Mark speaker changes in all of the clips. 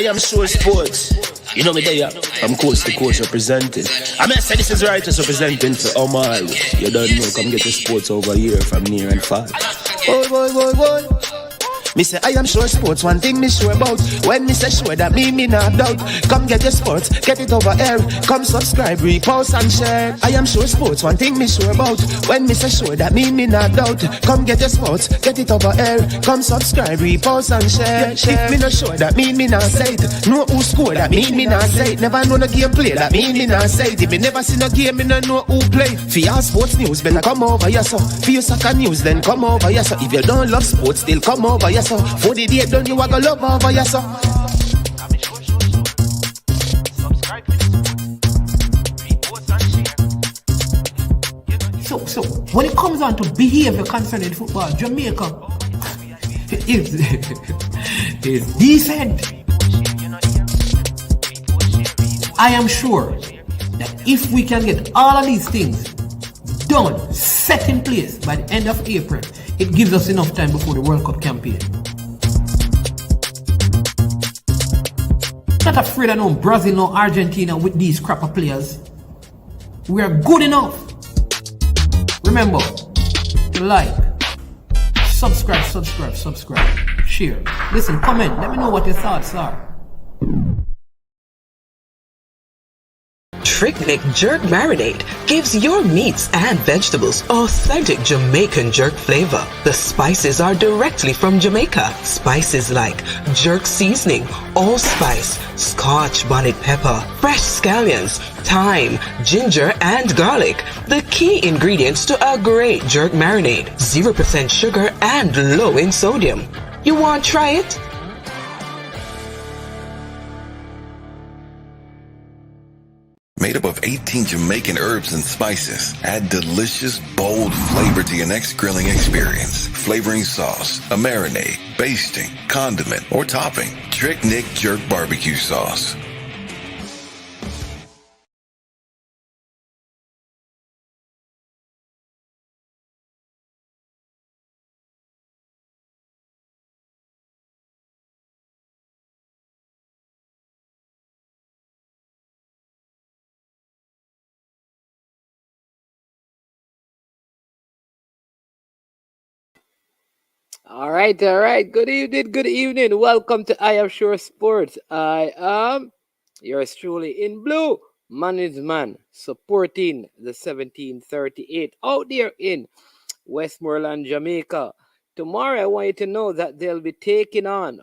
Speaker 1: am Sure Sports. You know me there, I'm coast to coast representing. I mean, I say this is righteous representing for Omar. You don't know, come get your sports over here from near and far. Boy. Me say I am Sure Sports, one thing me sure about. When me say sure, that me not doubt. Come get your sports, get it over here. Come subscribe, repost and share. I am Sure Sports, one thing me sure about. When me say sure, that me not doubt. Come get your sports, get it over here. Come subscribe, repost and share. If me not sure, that me not say it. Know who score, that me not say it. Never know no game play, that me not say it. If me never see no game, me not know who play. For your sports news, better come over here so. For your soccer news, then come over here so. If you don't love sports, still come over here so. For the day done, you are gonna love over your son.
Speaker 2: So when it comes on to behavior concerning football, Jamaica is decent. I am sure that if we can get all of these things done, set in place by the end of April, it gives us enough time before the World Cup campaign. Not afraid of no Brazil, no Argentina with these crapper players. We are good enough. Remember to like, subscribe, share. Listen, comment. Let me know what your thoughts are.
Speaker 3: Trick Jerk Marinade gives your meats and vegetables authentic Jamaican jerk flavor. The spices are directly from Jamaica. Spices like jerk seasoning, allspice, Scotch bonnet pepper, fresh scallions, thyme, ginger, and garlic. The key ingredients to a great jerk marinade. 0% sugar and low in sodium. You want to try it?
Speaker 4: Made up of 18 Jamaican herbs and spices. Add delicious, bold flavor to your next grilling experience. Flavoring sauce, a marinade, basting, condiment, or topping. Trick Nick Jerk Barbecue Sauce.
Speaker 5: All right. Good evening. Welcome to I Am Sure Sports. I am yours truly in blue, man, supporting the 1738 out there in Westmoreland, Jamaica. Tomorrow, I want you to know that they'll be taking on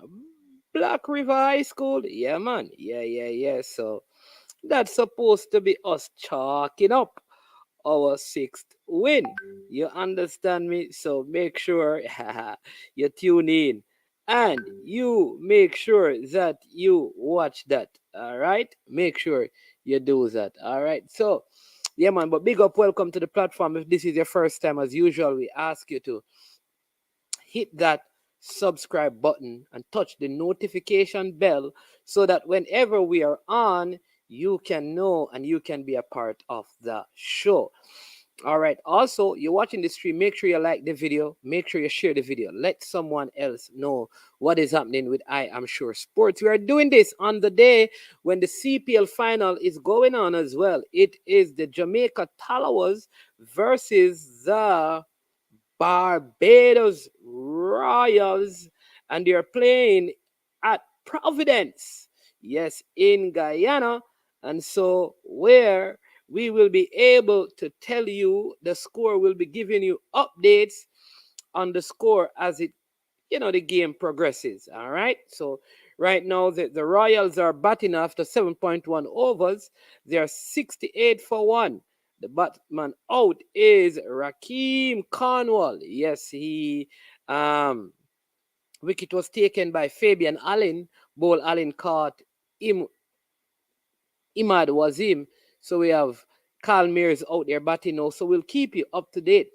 Speaker 5: Black River High School. Yeah, man. Yeah. So that's supposed to be us chalking up our sixth win. You understand me? So make sure you tune in and you make sure that you watch that. All right? Make sure you do that. All right? So, yeah, man, but big up, welcome to the platform. If this is your first time, as usual, we ask you to hit that subscribe button and touch the notification bell so that whenever we are on, you can know and you can be a part of the show. All right. Also, you're watching the stream. Make sure you like the video. Make sure you share the video. Let someone else know what is happening with I Am Sure Sports. We are doing this on the day when the CPL final is going on as well. It is the Jamaica Talawas versus the Barbados Royals, and they're playing at Providence, yes, in Guyana. And so where we will be able to tell you the score, will be giving you updates on the score as it, the game progresses. All right. So right now the Royals are batting after 7.1 overs. They are 68 for 1. The batman out is Rakeem Cornwall. Yes, he wicket was taken by Fabian Allen. Ball Allen caught Imad Wazim. So we have Carl Mears out there batting now. So we'll keep you up to date.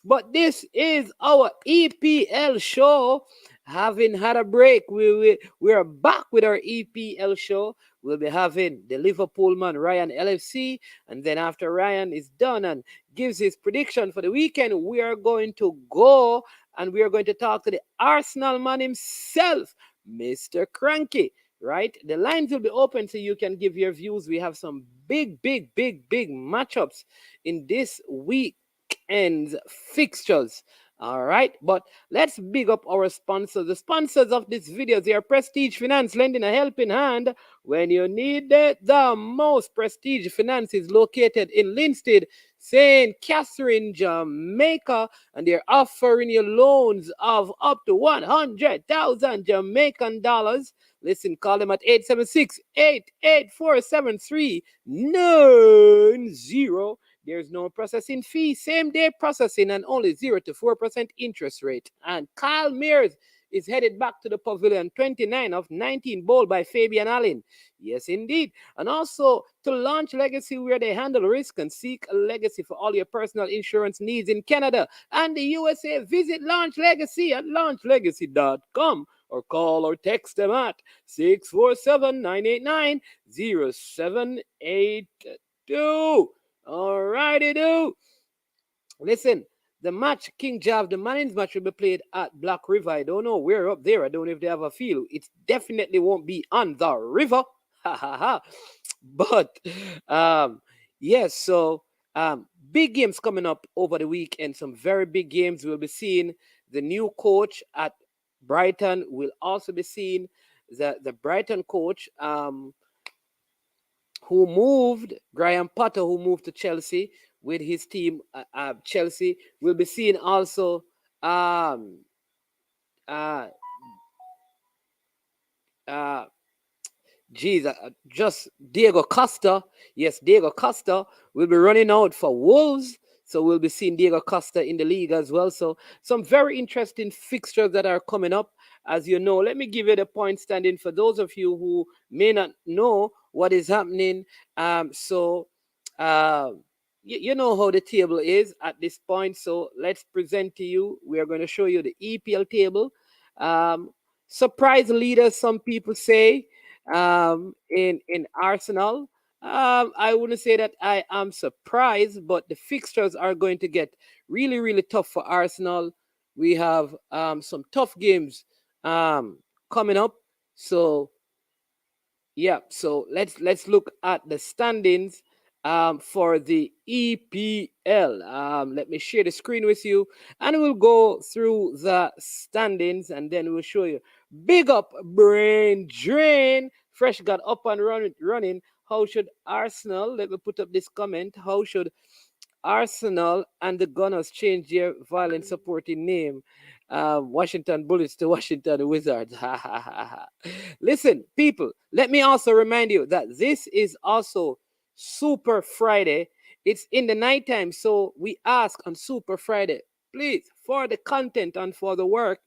Speaker 5: But this is our EPL show. Having had a break, we are back with our EPL show. We'll be having the Liverpool man, Ryan LFC. And then after Ryan is done and gives his prediction for the weekend, we are going to go and we are going to talk to the Arsenal man himself, Mr. Cranky. right? The lines will be open so you can give your views. We have some big matchups in this weekend's fixtures. All right, but let's big up our sponsors. The sponsors of this video, they are Prestige Finance, lending a helping hand when you need it the most. Prestige Finance is located in Linstead, St. Catherine, Jamaica, and they're offering you loans of up to 100,000 Jamaican dollars. Listen, call them at 876-884-7390. There's no processing fee, same day processing, and only 0 to 4% interest rate. And Kyle Mears is headed back to the pavilion 29 of 19 bowled by Fabian Allen. Yes, indeed. And also to Launch Legacy, where they handle risk and seek a legacy for all your personal insurance needs in Canada and the USA. Visit Launch Legacy at launchlegacy.com or call or text them at 647-989-0782. All righty, do. Listen, the match, King Jav, the Marines match will be played at Black River. I don't know where up there. I don't know if they have a field. It definitely won't be on the river. Ha ha ha. But yes, so big games coming up over the weekend. Some very big games. We'll be seeing the new coach at Brighton. We'll also be seeing the Brighton coach who moved, Graham Potter, who moved to Chelsea with his team, Chelsea. We'll be seeing also just Diego Costa. Yes, Diego Costa will be running out for Wolves. So we'll be seeing Diego Costa in the league as well. So some very interesting fixtures that are coming up. As you know, let me give you the point standing for those of you who may not know what is happening. You know how the table is at this point. So let's present to you. We are going to show you the EPL table. Surprise leaders, some people say, in Arsenal. I wouldn't say that I am surprised, but the fixtures are going to get really tough for Arsenal. We have some tough games coming up. So yeah, so let's look at the standings for the EPL. Let me share the screen with you, and we'll go through the standings, and then we'll show you. Big up Brain Drain. Fresh got up and running. How should Arsenal, let me put up this comment, how should Arsenal and the Gunners change their violent supporting name? Washington Bullets to Washington Wizards. Listen, people, let me also remind you that this is also Super Friday. It's in the nighttime, so we ask on Super Friday, please, for the content and for the work,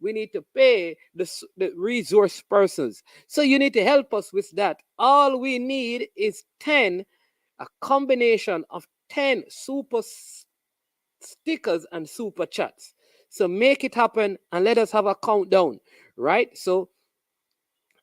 Speaker 5: we need to pay the resource persons. So you need to help us with that. All we need is a combination of 10 super stickers and super chats. So make it happen and let us have a countdown, right? So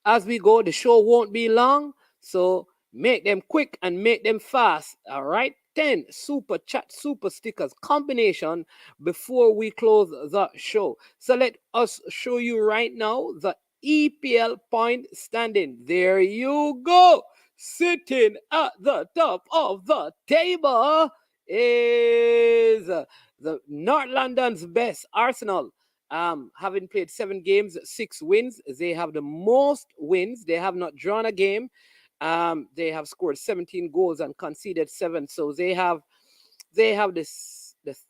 Speaker 5: as we go, the show won't be long. So make them quick and make them fast, all right? 10 super chat, super stickers combination before we close the show. So let us show you right now the EPL point standing. There you go. Sitting at the top of the table is the North London's best, Arsenal. Having played 7 games, 6 wins. They have the most wins. They have not drawn a game. They have scored 17 goals and conceded 7. So they have the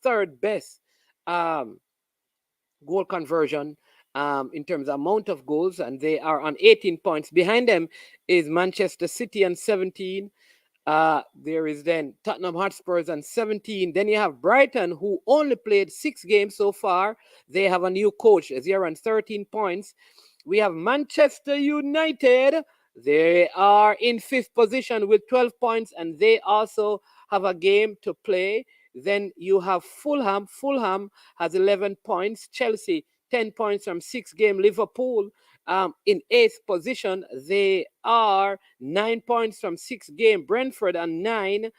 Speaker 5: third best goal conversion in terms of amount of goals, and they are on 18 points. Behind them is Manchester City on 17. There is then Tottenham Hotspurs on 17. Then you have Brighton, who only played 6 games so far. They have a new coach. They are on 13 points. We have Manchester United. They are in 5th position with 12 points, and they also have a game to play. Then you have Fulham. Fulham has 11 points. Chelsea, 10 points from 6 games. Liverpool in 8th position. They are 9 points from 6 games. Brentford and 9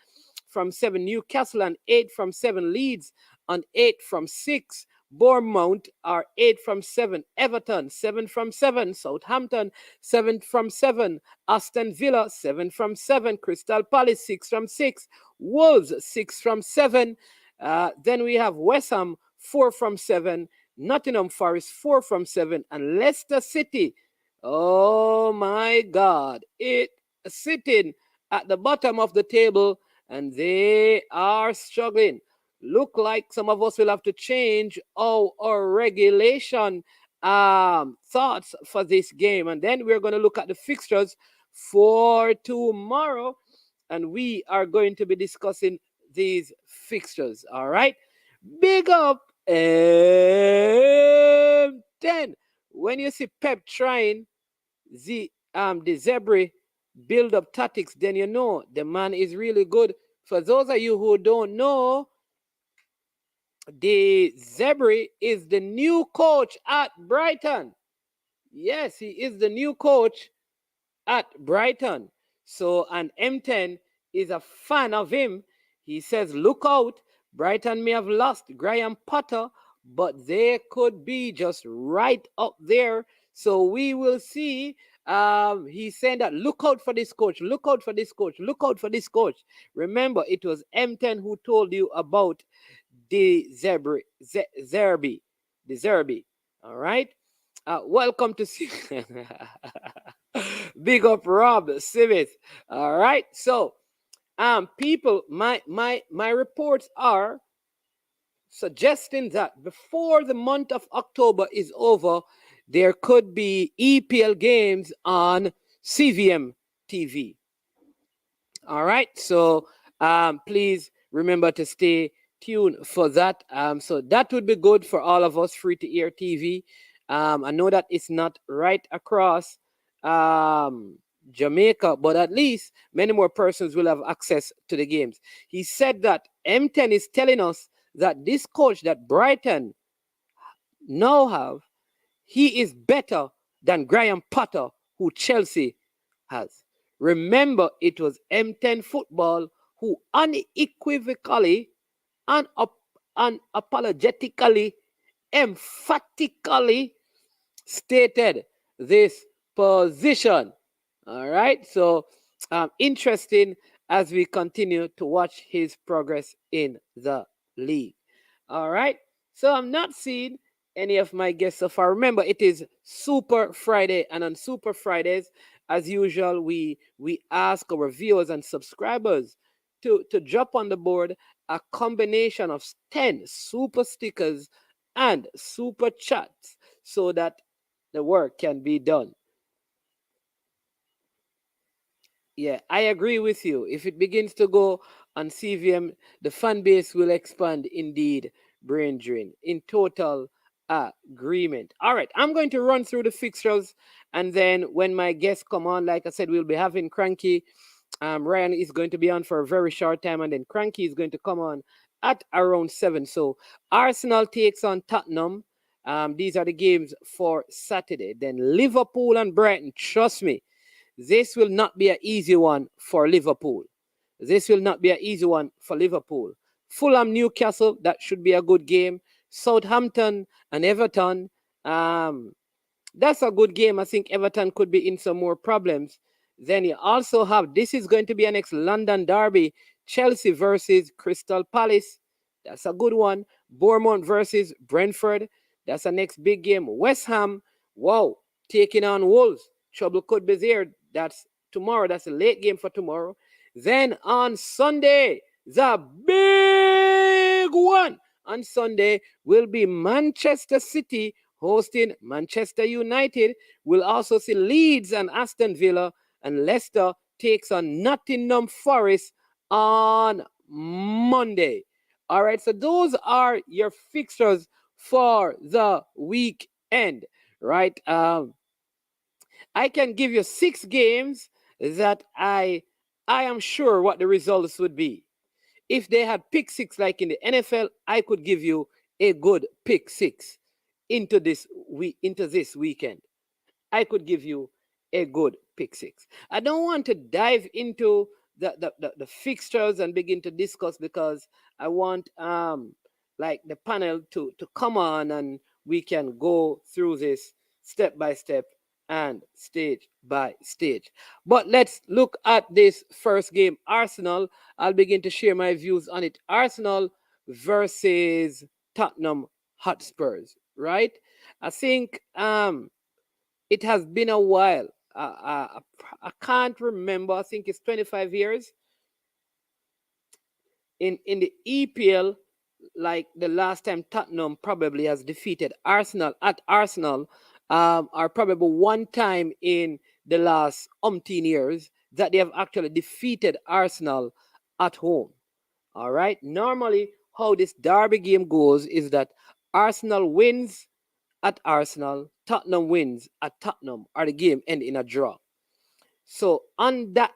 Speaker 5: from 7. Newcastle and 8 from 7. Leeds on 8 from 6. Bournemouth are 8 from 7. Everton, 7 from 7. Southampton, 7 from 7. Aston Villa, 7 from 7. Crystal Palace, 6 from 6. Wolves, 6 from 7. Then we have West Ham, 4 from 7. Nottingham Forest, 4 from 7. And Leicester City, oh my God, it sitting at the bottom of the table and they are struggling. Look like some of us will have to change our regulation thoughts for this game. And then we're going to look at the fixtures for tomorrow. And we are going to be discussing these fixtures. All right. Big up M10. When you see Pep trying the Zebra build up tactics, then you know the man is really good. For those of you who don't know, the Zebra is the new coach at Brighton. Yes, he is the new coach at Brighton. So, and M10 is a fan of him. He says, look out, Brighton may have lost Graham Potter, but they could be just right up there. So we will see. He's saying that look out for this coach, look out for this coach, look out for this coach. Remember, it was M10 who told you about the Zerbi. All right. Welcome to Big up Rob Smith. All right. So, people, my reports are suggesting that before the month of October is over, there could be EPL games on CVM TV. All right. So, please remember to stay tuned for that. So that would be good for all of us, free to air TV. I know that it's not right across Jamaica, but at least many more persons will have access to the games. He said that M10 is telling us that this coach that Brighton now have, he is better than Graham Potter, who Chelsea has. Remember, it was M10 Football who unequivocally, unapologetically, emphatically stated this position. All right. So interesting as we continue to watch his progress in the league. All right. So I'm not seeing any of my guests so far. Remember, it is Super Friday, and on Super Fridays, as usual, we ask our viewers and subscribers to drop on the board a combination of 10 super stickers and super chats so that the work can be done. Yeah, I agree with you. If it begins to go on CVM, the fan base will expand indeed, brain drain. In total agreement. All right, I'm going to run through the fixtures, and then when my guests come on, like I said, we'll be having Cranky. Ryan is going to be on for a very short time, and then Cranky is going to come on at around 7. So Arsenal takes on Tottenham. These are the games for Saturday. Then Liverpool and Brighton. Trust me, this will not be an easy one for Liverpool. This will not be an easy one for Liverpool. Fulham, Newcastle, that should be a good game. Southampton and Everton. That's a good game. I think Everton could be in some more problems. Then you also have, this is going to be an ex-London derby, Chelsea versus Crystal Palace. That's a good one. Bournemouth versus Brentford. That's the next big game. West Ham, wow, taking on Wolves. Trouble could be there. That's tomorrow. That's a late game for tomorrow. Then on Sunday, the big one on Sunday will be Manchester City hosting Manchester United. We'll also see Leeds and Aston Villa, and Leicester takes on Nottingham Forest on Monday. All right, so those are your fixtures for the weekend, right? I can give you 6 games that I am sure what the results would be. If they had pick 6 like in the NFL, I could give you a good pick 6 into this weekend. I could give you a good pick 6. I don't want to dive into the fixtures and begin to discuss, because I want like the panel to come on and we can go through this step by step and stage by stage. But let's look at this first game. Arsenal, I'll begin to share my views on it. Arsenal versus Tottenham Hotspurs, right? I think it has been a while. I can't remember. I think it's 25 years in the EPL, like the last time Tottenham probably has defeated Arsenal at Arsenal, or probably one time in the last umpteen years that they have actually defeated Arsenal at home. All right. Normally, how this derby game goes is that Arsenal wins at Arsenal, Tottenham wins at Tottenham, or the game end in a draw. So on that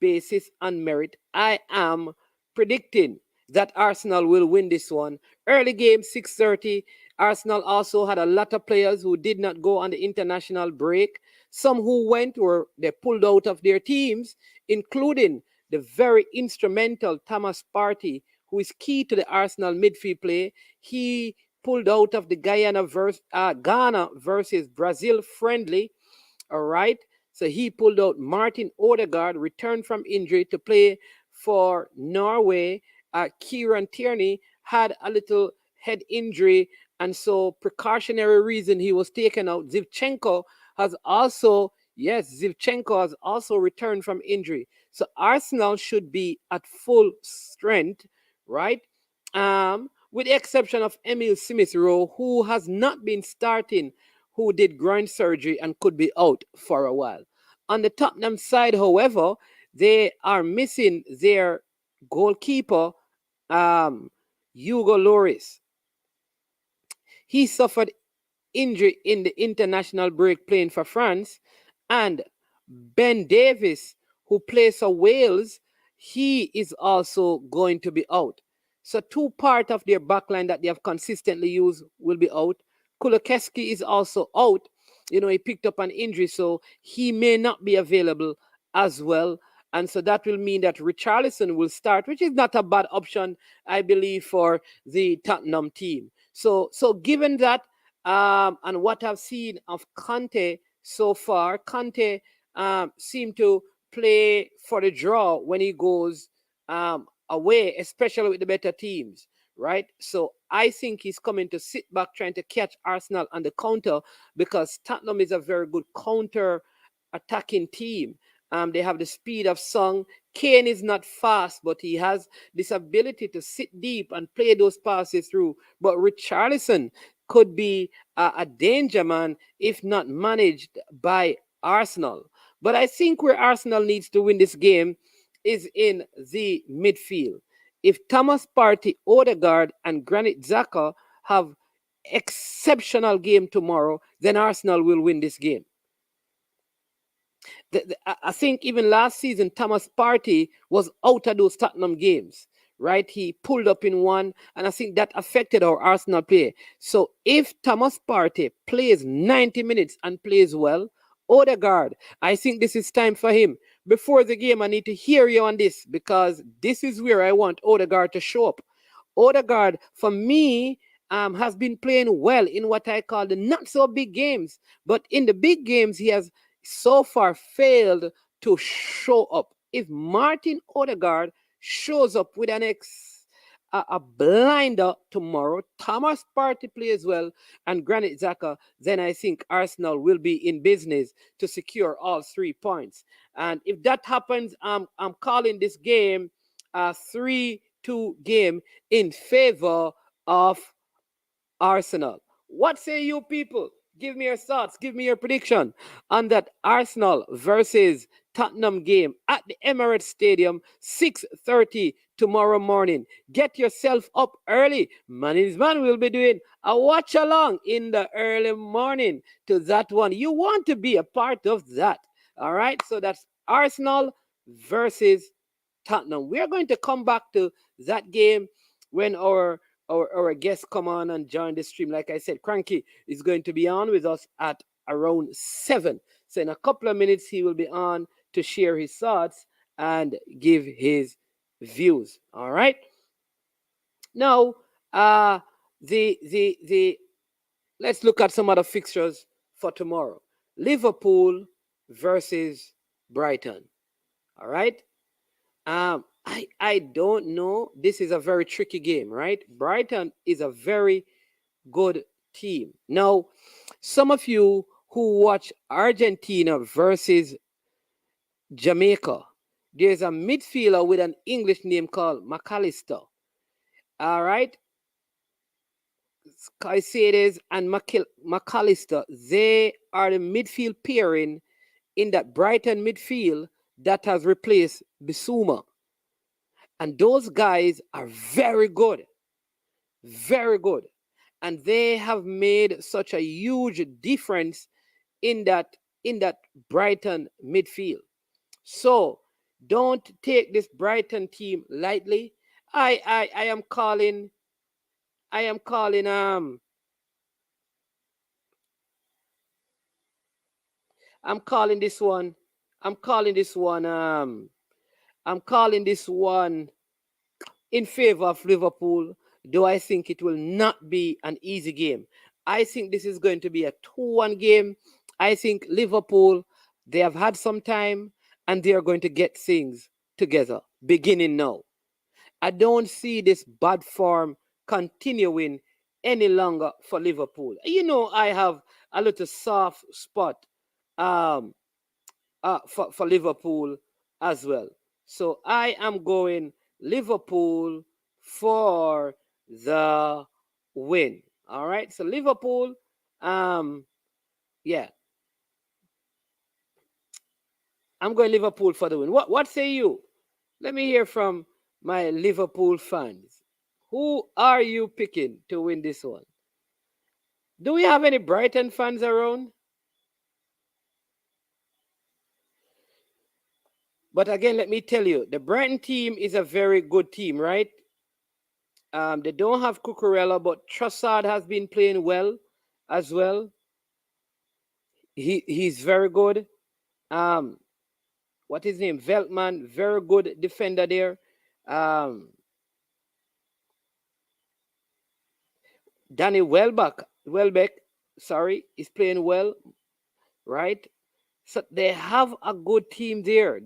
Speaker 5: basis and merit, I am predicting that Arsenal will win this one. Early game, 6:30. Arsenal also had a lot of players who did not go on the international break. Some who went or they pulled out of their teams, including the very instrumental Thomas Partey, who is key to the Arsenal midfield play. He pulled out of the Ghana versus Brazil friendly. All right. So he pulled out. Martin Odegaard returned from injury to play for Norway. Kieran Tierney had a little head injury, and so precautionary reason he was taken out. Zivchenko has also returned from injury. So Arsenal should be at full strength, right? With the exception of Emil Smith Rowe, who has not been starting, who did groin surgery and could be out for a while. On the Tottenham side, however, they are missing their goalkeeper, Hugo Lloris. He suffered injury in the international break playing for France. And Ben Davies, who plays for Wales, he is also going to be out. So two part of their backline that they have consistently used will be out. Kulusevski is also out. He picked up an injury, so he may not be available as well. And so that will mean that Richarlison will start, which is not a bad option, I believe, for the Tottenham team. So given that, and what I've seen of Kronke so far, Kronke seemed to play for the draw when he goes away, especially with the better teams, right? So I think he's coming to sit back trying to catch Arsenal on the counter, because Tottenham is a very good counter attacking team. They have the speed of Song. Kane is not fast, but he has this ability to sit deep and play those passes through. But Richarlison could be a danger man if not managed by Arsenal. But I think where Arsenal needs to win this game is in the midfield. If Thomas Partey, Odegaard, and Granit Xhaka have exceptional game tomorrow, then Arsenal will win this game. I think even last season, Thomas Partey was out of those Tottenham games, right? He pulled up in one, and I think that affected our Arsenal play. So if Thomas Partey plays 90 minutes and plays well, Odegaard, I think this is time for him. Before the game, I need to hear you on this, because this is where I want Odegaard to show up. Odegaard, for me, has been playing well in what I call the not so big games. But in the big games, he has so far failed to show up. If Martin Odegaard shows up with a blinder tomorrow, Thomas Partey plays well, and Granit Xhaka, then I think Arsenal will be in business to secure all 3 points. And if that happens, I'm calling this game a 3-2 game in favor of Arsenal. What say you people? Give me your thoughts. Give me your prediction on that Arsenal versus Tottenham game at the Emirates Stadium, 6:30 tomorrow morning. Get yourself up early. Man's Man will be doing a watch along in the early morning to that one. You want to be a part of that. All right. So that's Arsenal versus Tottenham. We are going to come back to that game when our guests come on and join the stream. Like I said, Cranky is going to be on with us at around 7. So in a couple of minutes, he will be on to share his thoughts and give his views. All right. Now, The let's look at some other fixtures for tomorrow. Liverpool versus Brighton. All right. I don't know. This is a very tricky game, right? Brighton is a very good team. Now, some of you who watch Argentina versus Jamaica, there's a midfielder with an English name called McAllister. All right. Caicedo and McAllister, they are the midfield pairing in that Brighton midfield that has replaced Bissouma. And those guys are very good. Very good. And they have made such a huge difference in that Brighton midfield. So don't take this Brighton team lightly. I am calling I'm calling this one. I'm calling this one in favor of Liverpool, though I think it will not be an easy game. I think this is going to be a 2-1 game. I think Liverpool, they have had some time and they are going to get things together beginning now. I don't see this bad form continuing any longer for Liverpool. You know, I have a little soft spot for Liverpool as well. So I am going Liverpool for the win. All right. So Liverpool, yeah. I'm going Liverpool for the win. What say you? Let me hear from my Liverpool fans. Who are you picking to win this one? Do we have any Brighton fans around? But again, let me tell you, the Brighton team is a very good team, right? They don't have Cucurella, but Trossard has been playing well as well. He's very good. What is his name? Veltman, very good defender there. Danny Welbeck, sorry, is playing well, right? So they have a good team there.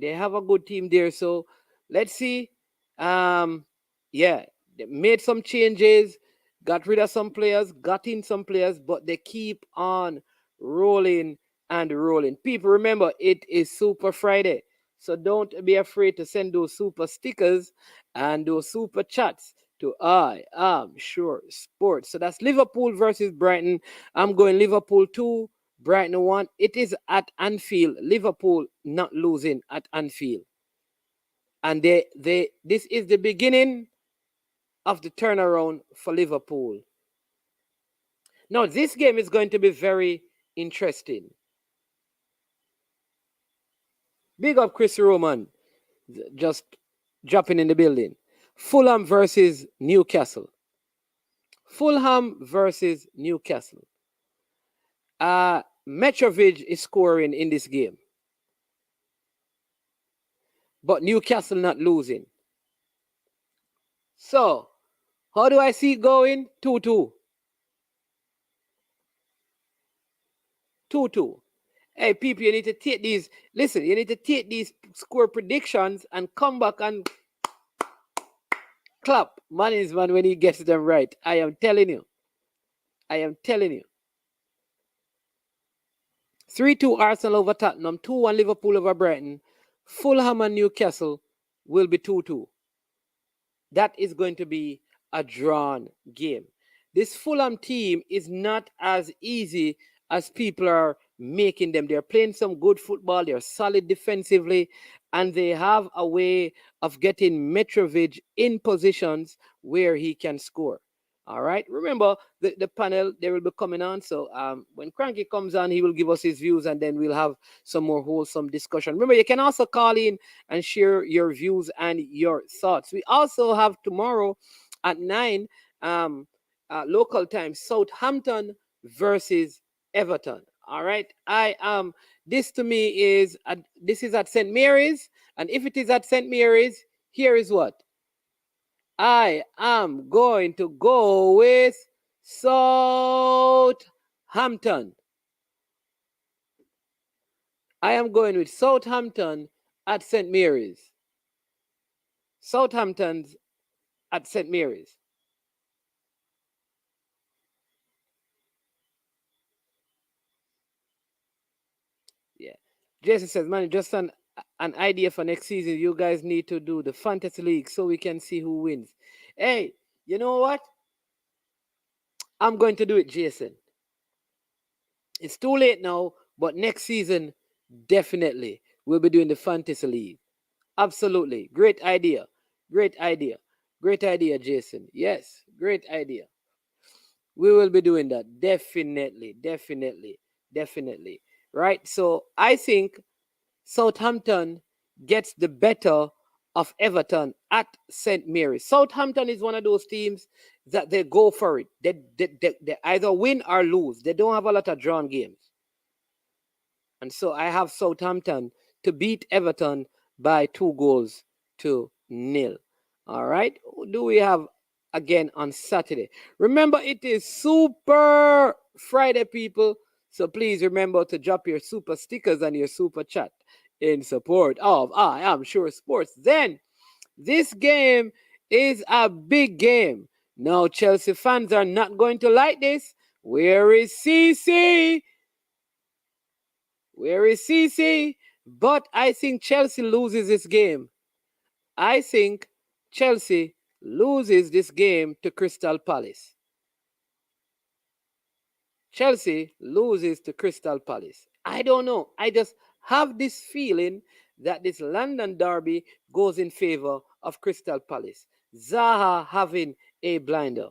Speaker 5: So let's see. Yeah, they made some changes, got rid of some players, got in some players, but they keep on rolling and rolling. People, remember, it is Super Friday. So don't be afraid to send those super stickers and those super chats to I Am Sure Sports. So that's Liverpool versus Brighton. I'm going Liverpool 2, Brighton 1. It is at Anfield. Liverpool not losing at Anfield. And this is the beginning of the turnaround for Liverpool. Now, this game is going to be very interesting. Big up Chris Roman, just dropping in the building. Fulham versus Newcastle. Mitrovic is scoring in this game. But Newcastle not losing. So, how do I see it going? 2-2. 2-2. Hey, people, you need to take these. Listen, you need to take these score predictions and come back and clap. Man is man when he gets them right. I am telling you. 3-2 Arsenal over Tottenham. 2-1 Liverpool over Brighton. Fulham and Newcastle will be 2-2. That is going to be a drawn game. This Fulham team is not as easy as people are making them. They're playing some good football. They're solid defensively. And they have a way of getting Mitrovic in positions where he can score. All right. Remember, the panel, they will be coming on. So when Cranky comes on, he will give us his views and then we'll have some more wholesome discussion. Remember, you can also call in and share your views and your thoughts. We also have tomorrow at 9 local time, Southampton versus Everton. All right. This to me is this is at St. Mary's. And if it is at St. Mary's, here is what. I am going to go with Southampton. I am going with Southampton at St. Mary's. Southampton's at St. Mary's. Yeah. Jason says, man, just an idea for next season. You guys need to do the fantasy league so we can see who wins. Hey, you know what? I'm going to do it, Jason. It's too late now, but next season, definitely, we'll be doing the fantasy league. Absolutely. Great idea. Great idea. Great idea, Jason. Yes, great idea. We will be doing that. Definitely, definitely, definitely. Right? So I think Southampton gets the better of Everton at St. Mary's. Southampton is one of those teams that they go for it. They either win or lose. They don't have a lot of drawn games. And so I have Southampton to beat Everton by 2-0. All right. Who do we have again on Saturday? Remember, it is Super Friday, people. So please remember to drop your super stickers and your super chat in support of I Am Sure Sports. Then this game is a big game. Now, Chelsea fans are not going to like this. Where is CC? Where is CC? But I think Chelsea loses this game. I think Chelsea loses this game to Crystal Palace. Chelsea loses to Crystal Palace. I don't know. I just have this feeling that this London derby goes in favor of Crystal Palace. Zaha having a blinder.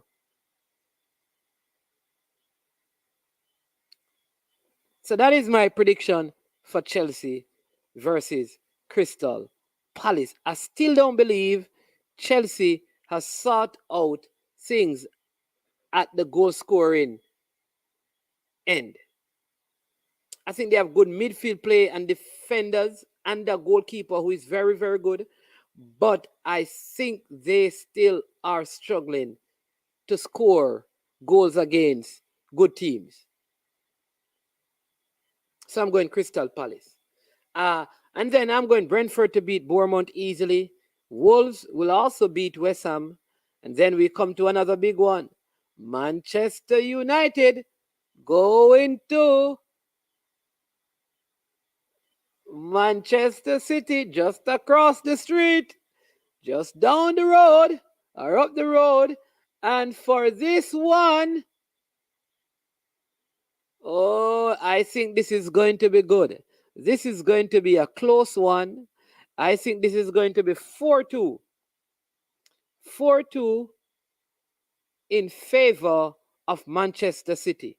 Speaker 5: So that is my prediction for Chelsea versus Crystal Palace. I still don't believe Chelsea has sought out things at the goal scoring end. I think they have good midfield play and defenders and a goalkeeper who is very, very good. But I think they still are struggling to score goals against good teams. So I'm going Crystal Palace. And then I'm going Brentford to beat Bournemouth easily. Wolves will also beat West Ham. And then we come to another big one. Manchester United going to Manchester City, just across the street, just down the road or up the road. And for this one, oh, I think this is going to be good. This is going to be a close one. I think this is going to be 4-2. 4-2 in favor of Manchester City.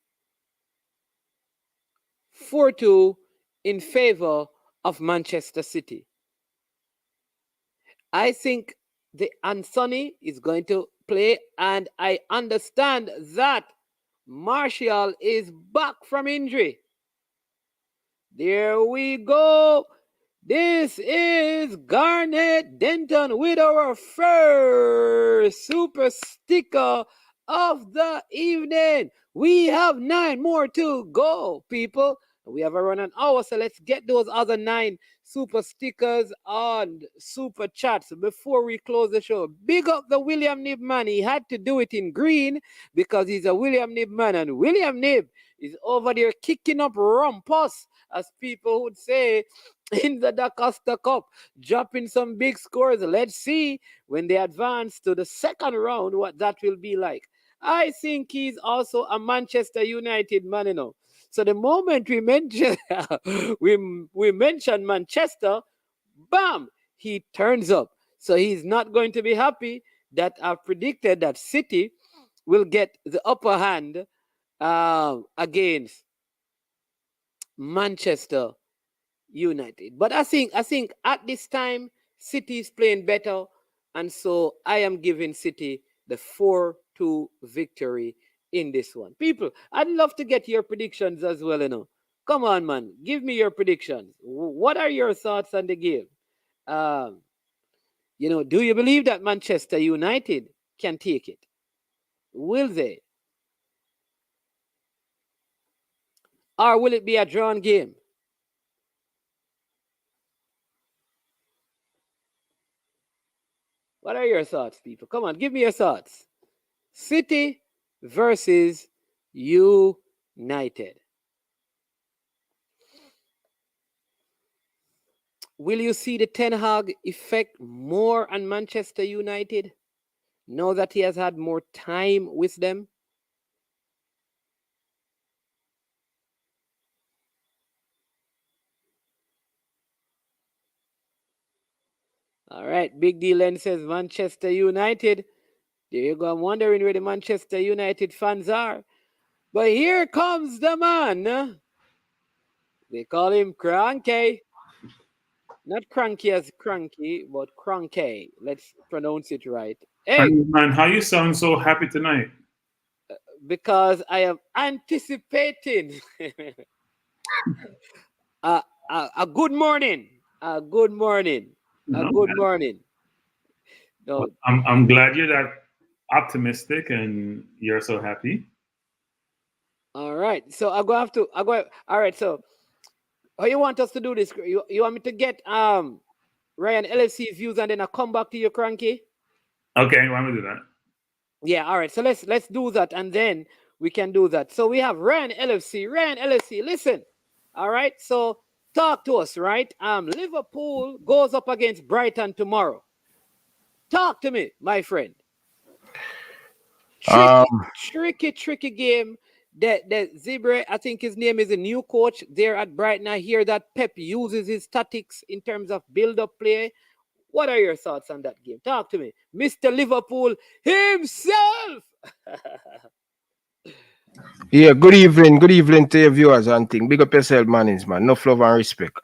Speaker 5: 4-2 in favor of Manchester City. I think the Anthony is going to play, and I understand that Martial is back from injury. There we go. This is Garnet Denton with our first super sticker of the evening. We have 9 more to go, people. We have around an hour, so let's get those other 9 super stickers on super chats before we close the show. Big up the William Nib man. He had to do it in green because he's a William Nib man, and William Nib is over there kicking up rumpus, as people would say, in the Da Costa Cup, dropping some big scores. Let's see when they advance to the second round what that will be like. I think he's also a Manchester United man, you know. So the moment we mention we mention Manchester, bam, he turns up. So he's not going to be happy that I've predicted that City will get the upper hand against Manchester United. But I think at this time City is playing better, and so I am giving City the 4-2 victory in this one. People, I'd love to get your predictions as well, you know. Come on, man. Give me your predictions. What are your thoughts on the game? Do you believe that Manchester United can take it? Will they? Or will it be a drawn game? What are your thoughts, people? Come on, give me your thoughts. City versus United. Will you see the Ten Hag effect more on Manchester United now that he has had more time with them? All right, Big D Len says Manchester United. There you go. I'm wondering where the Manchester United fans are. But here comes the man. They call him Cranky. Not Cranky as Cranky, but Kronke. Let's pronounce it right. Hey,
Speaker 6: Man, how you sound so happy tonight?
Speaker 5: because I am anticipating a good morning. A good morning. A
Speaker 6: No,
Speaker 5: good
Speaker 6: man.
Speaker 5: morning. No,
Speaker 6: I'm glad you're that optimistic and you're so happy.
Speaker 5: all right. So I go. All right. So how you want us to do this? You want me to get Ryan LFC views and then I come back to you, Cranky?
Speaker 6: Okay, why don't we do that?
Speaker 5: Yeah. All right. So let's do that and then we can do that. So we have Ryan LFC. Ryan LFC. Listen. All right. So talk to us. Right. Liverpool goes up against Brighton tomorrow. Talk to me, my friend. Tricky game. That Zebra, I think his name is a new coach there at Brighton. I hear that Pep uses his tactics in terms of build-up play. What are your thoughts on that game? Talk to me, Mr. Liverpool himself.
Speaker 1: Yeah, good evening to your viewers and thing. Big up yourself, man. No love and respect.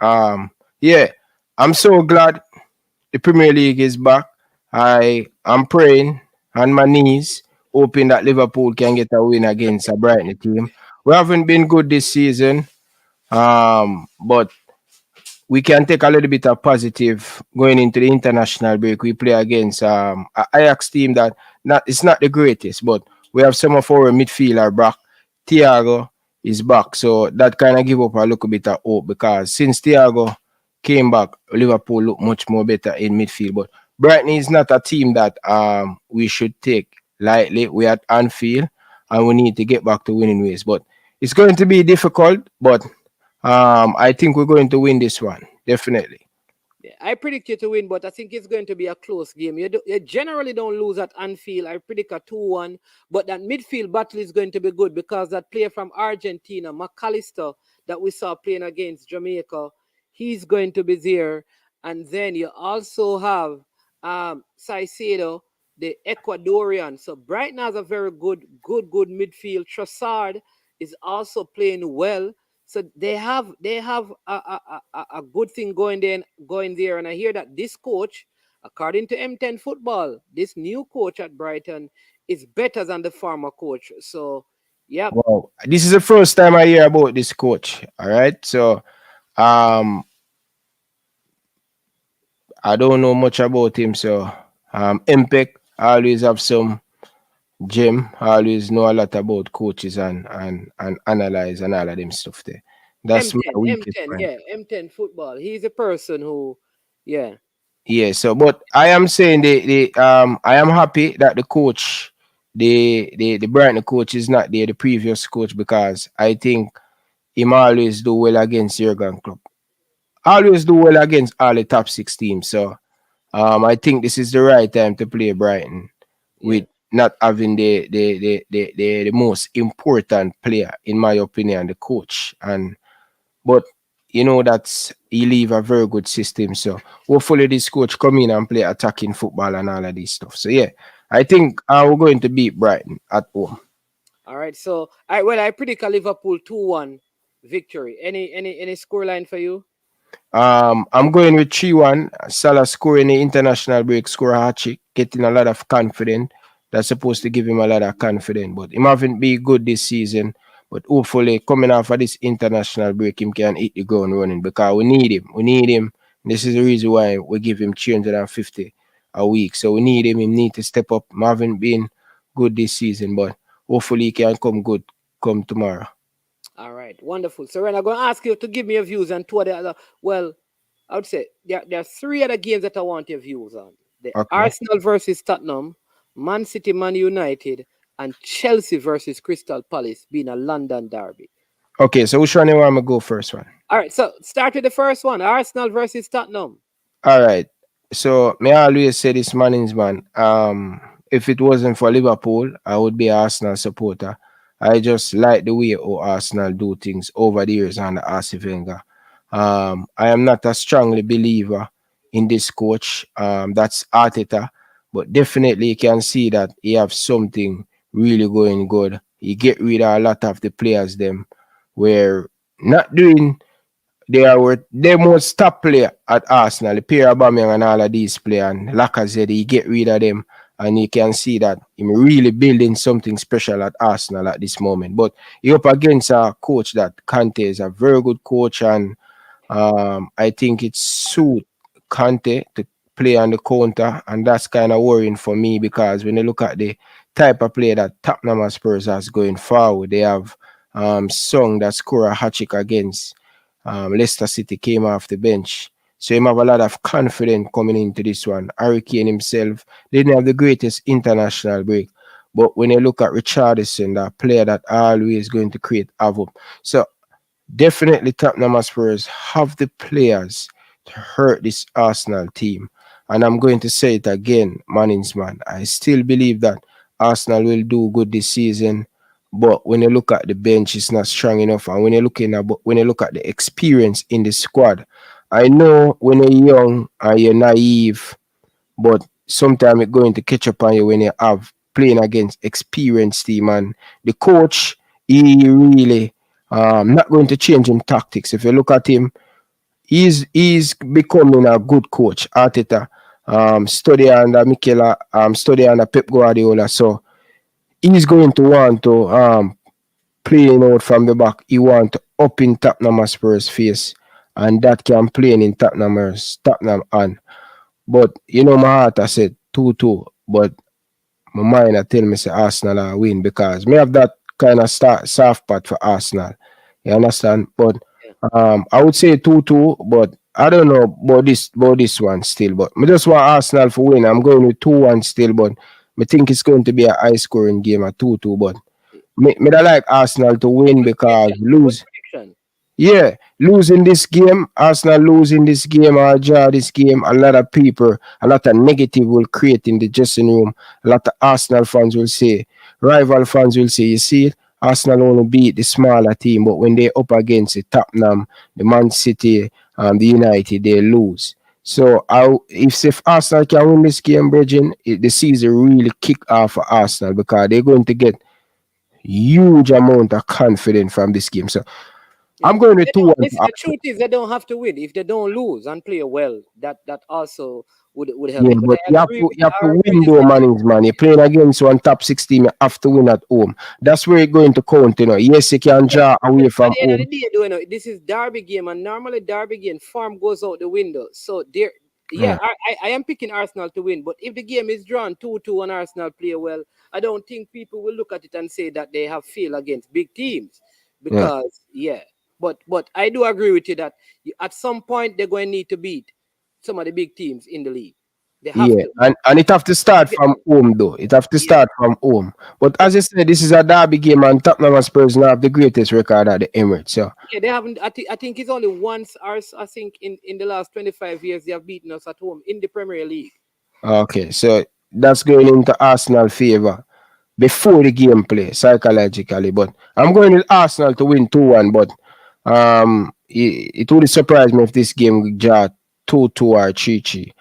Speaker 1: Yeah, I'm so glad the Premier League is back. I am praying on my knees, hoping that Liverpool can get a win against a Brighton team. We haven't been good this season, but we can take a little bit of positive going into the international break. We play against a Ajax team that it's not the greatest, but we have some of our midfielder back. Thiago is back, so that kind of give up a little bit of hope because since Thiago came back, Liverpool look much more better in midfield. But Brighton is not a team that we should take lightly. We at Anfield and we need to get back to winning ways. But it's going to be difficult, but I think we're going to win this one, definitely.
Speaker 5: Yeah, I predict you to win, but I think it's going to be a close game. You generally don't lose at Anfield. I predict a 2-1, but that midfield battle is going to be good because that player from Argentina, McAllister, that we saw playing against Jamaica, he's going to be there. And then you also have Saicedo, the Ecuadorian. So Brighton has a very good midfield. Trossard is also playing well. So they have a good thing going there. And I hear that this coach, according to M10 Football, this new coach at Brighton is better than the former coach. So, yeah.
Speaker 1: Wow. This is the first time I hear about this coach. All right. So, I don't know much about him. So, Impact, I always have some gem. I always know a lot about coaches and analyze and all of them stuff there. That's my weakest
Speaker 5: M10,
Speaker 1: point.
Speaker 5: yeah, M10 Football. He's a person who, yeah.
Speaker 1: Yeah, so but I am saying I am happy that the coach, the Brighton coach is not there, the previous coach, because I think him always do well against Jurgen Klopp. Always do well against all the top six teams. So I think this is the right time to play Brighton with not having the most important player, in my opinion, the coach. But you know that's he leave a very good system. So hopefully this coach come in and play attacking football and all of this stuff. So yeah, I think we're going to beat Brighton at home.
Speaker 5: All right. So I predict a Liverpool 2-1 victory. Any scoreline for you?
Speaker 1: I'm going with 3-1. Salah scoring the international break, score a hat-trick, getting a lot of confidence. That's supposed to give him a lot of confidence. But him haven't been good this season. But hopefully, coming off of this international break, him can hit the ground running because we need him. We need him. This is the reason why we give him 350 a week. So we need him. He need to step up. Marvin been good this season, but hopefully he can come good come tomorrow.
Speaker 5: All right, wonderful. So, Ren, I'm going to ask you to give me your views on two of the other. Well, I would say there are three other games that I want your views on: the
Speaker 1: Okay.
Speaker 5: Arsenal versus Tottenham, Man City, Man United, and Chelsea versus Crystal Palace being a London derby.
Speaker 1: Okay, so which one you want me to go first one?
Speaker 5: All right, so start with the first one: Arsenal versus Tottenham.
Speaker 1: All right. So me always say this man's man. If it wasn't for Liverpool, I would be an Arsenal supporter. I just like the way how Arsenal do things over the years under Arsene Wenger. I am not a strongly believer in this coach. That's Arteta, but definitely you can see that he have something really going good. He get rid of a lot of the players them were not doing they are the most top player at Arsenal. Pierre Aubameyang and all of these players, and Lacazette, he get rid of them, and you can see that him really building something special at Arsenal at this moment. But he up against a coach that Kante is a very good coach, and I think it suit Kante to play on the counter, and that's kind of worrying for me because when you look at the type of player that Tottenham Spurs has going forward, they have Song that score a hat trick against Leicester City came off the bench. So him have a lot of confidence coming into this one. Hurricane himself didn't have the greatest international break. But when you look at Richardson, that player that always going to create havoc. So definitely Tottenham Spurs have the players to hurt this Arsenal team. And I'm going to say it again, Mannings man. I still believe that Arsenal will do good this season. But when you look at the bench, it's not strong enough. And when you look at the experience in the squad, I know when you're young and you're naive, but sometimes it's going to catch up on you when you have playing against experienced team. And the coach, he really not going to change in tactics. If you look at him, he's becoming a good coach. Arteta study under Mikel, study under Pep Guardiola. So he's going to want to playing out from the back. He want to up in Tottenham Spurs face, and that can play in Tottenham on. But you know, my heart I said 2-2, but my mind I tell me say Arsenal are win because me have that kind of soft part for Arsenal. You understand? But I would say 2-2, but I don't know about this one still. But I just want Arsenal for win. I'm going with 2-1 still, but I think it's going to be a high scoring game at 2-2. But me I like Arsenal to win because
Speaker 5: Good
Speaker 1: lose.
Speaker 5: prediction.
Speaker 1: Yeah, losing this game, Arsenal losing this game or draw this game, a lot of people, a lot of negative will create in the dressing room. A lot of Arsenal fans will say, rival fans will say, you see it, Arsenal only beat the smaller team, but when they up against the Tottenham, the Man City, the United, they lose. So if Arsenal can win this game, Bridging, the season really kick off for Arsenal because they're going to get huge amount of confidence from this game. So I'm going with
Speaker 5: They
Speaker 1: 2-1
Speaker 5: don't,
Speaker 1: for
Speaker 5: listen, the
Speaker 1: Arsenal.
Speaker 5: truth is they don't have to win. If they don't lose and play well, that also would help
Speaker 1: Yeah,
Speaker 5: them. But
Speaker 1: but
Speaker 5: I agree with
Speaker 1: you have
Speaker 5: I
Speaker 1: to
Speaker 5: agree
Speaker 1: win
Speaker 5: with
Speaker 1: though,
Speaker 5: you.
Speaker 1: Mannings, man. You're playing against one top 16, you have to win at home. That's where you're going to count, you know. Yes, you can
Speaker 5: Yeah,
Speaker 1: draw
Speaker 5: but
Speaker 1: away
Speaker 5: at
Speaker 1: from
Speaker 5: the end of the
Speaker 1: home.
Speaker 5: day, this is derby game, and normally derby game form goes out the window. So there, yeah,
Speaker 1: Yeah,
Speaker 5: I am picking Arsenal to win. But if the game is drawn 2-2 and Arsenal play well, I don't think people will look at it and say that they have failed against big teams,
Speaker 1: yeah,
Speaker 5: because yeah. But I do agree with you that at some point they're going to need to beat some of the big teams in the league. They have
Speaker 1: yeah.
Speaker 5: to.
Speaker 1: And it have to
Speaker 5: If
Speaker 1: start
Speaker 5: they-
Speaker 1: from home though. It have to
Speaker 5: yeah,
Speaker 1: start from home. But
Speaker 5: but
Speaker 1: as I said, this is a derby game and Tottenham and Spurs now have the greatest record at the Emirates. So
Speaker 5: yeah, they haven't. I think it's only once. I think in the last 25 years they have beaten us at home in the Premier League.
Speaker 1: okay, so that's going into Arsenal favor before the gameplay psychologically. But I'm going with Arsenal to win 2-1. But it would surprise me if this game would draw 2-2 or 3-3.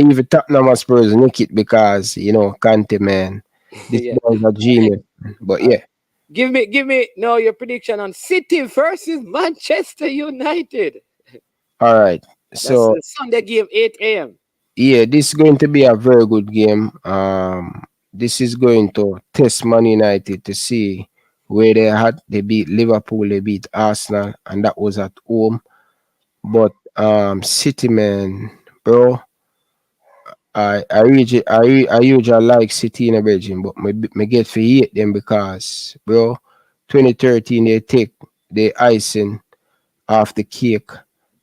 Speaker 1: Even Tottenham Spurs nick it because you know Kante man, this
Speaker 5: Yeah.
Speaker 1: guy's a genius. But
Speaker 5: All right.
Speaker 1: yeah,
Speaker 5: Give me now your prediction on City versus Manchester United.
Speaker 1: all right.
Speaker 5: That's
Speaker 1: So
Speaker 5: a Sunday game, 8 a.m.
Speaker 1: yeah, this is going to be a very good game. This is going to test Man United to see where they had. They beat Liverpool, they beat Arsenal, and that was at home. But City man, bro,
Speaker 7: I usually like City in a Belgium, but me get for hate them because, bro, 2013 they take the icing off the cake,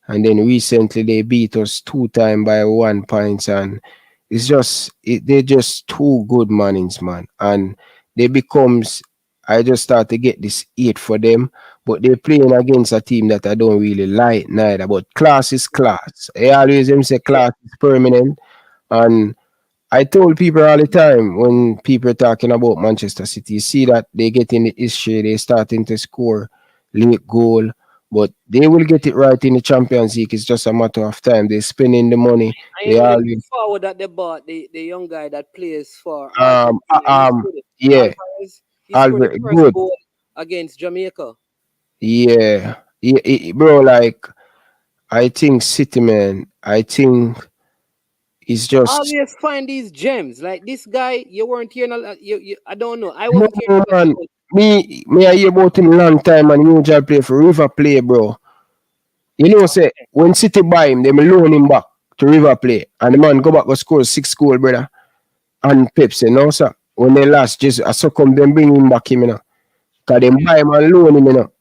Speaker 7: and then recently they beat us 2 times by 1 point, and they're just too good mannings, man, and they becomes. I just start to get this hate for them, but they're playing against a team that I don't really like neither. But class is class. I always them say
Speaker 5: Yeah.
Speaker 7: class is permanent, and I told people all the time when people are talking about Manchester City, you see that they get in the history, they starting to score late goal, but they will get it right in the Champions League. It's just a matter of time. They're spending the money.
Speaker 5: And you
Speaker 7: They
Speaker 5: know the
Speaker 7: always
Speaker 5: big forward that they bought, the young guy that plays for Argentina, he's good.
Speaker 7: yeah,
Speaker 5: Alvarez, he scored the
Speaker 7: Albert
Speaker 5: first
Speaker 7: good.
Speaker 5: goal against Jamaica.
Speaker 7: Yeah. Bro, like I think City man, I think it's
Speaker 5: You
Speaker 7: just
Speaker 5: always find these gems. Like this guy, you weren't hearing I don't know. I
Speaker 7: no
Speaker 5: wasn't hearing much
Speaker 7: man.
Speaker 5: about.
Speaker 7: Me I hear about him long time and he usually play for River Play, bro. You know, say when City buy him, they will loan him back to River Play, and the man go back and score 6 goal, brother. And Pep say, no, sir. When they last, just I saw come, them bring him back, him, you know. Because them buy him and loan him, you know.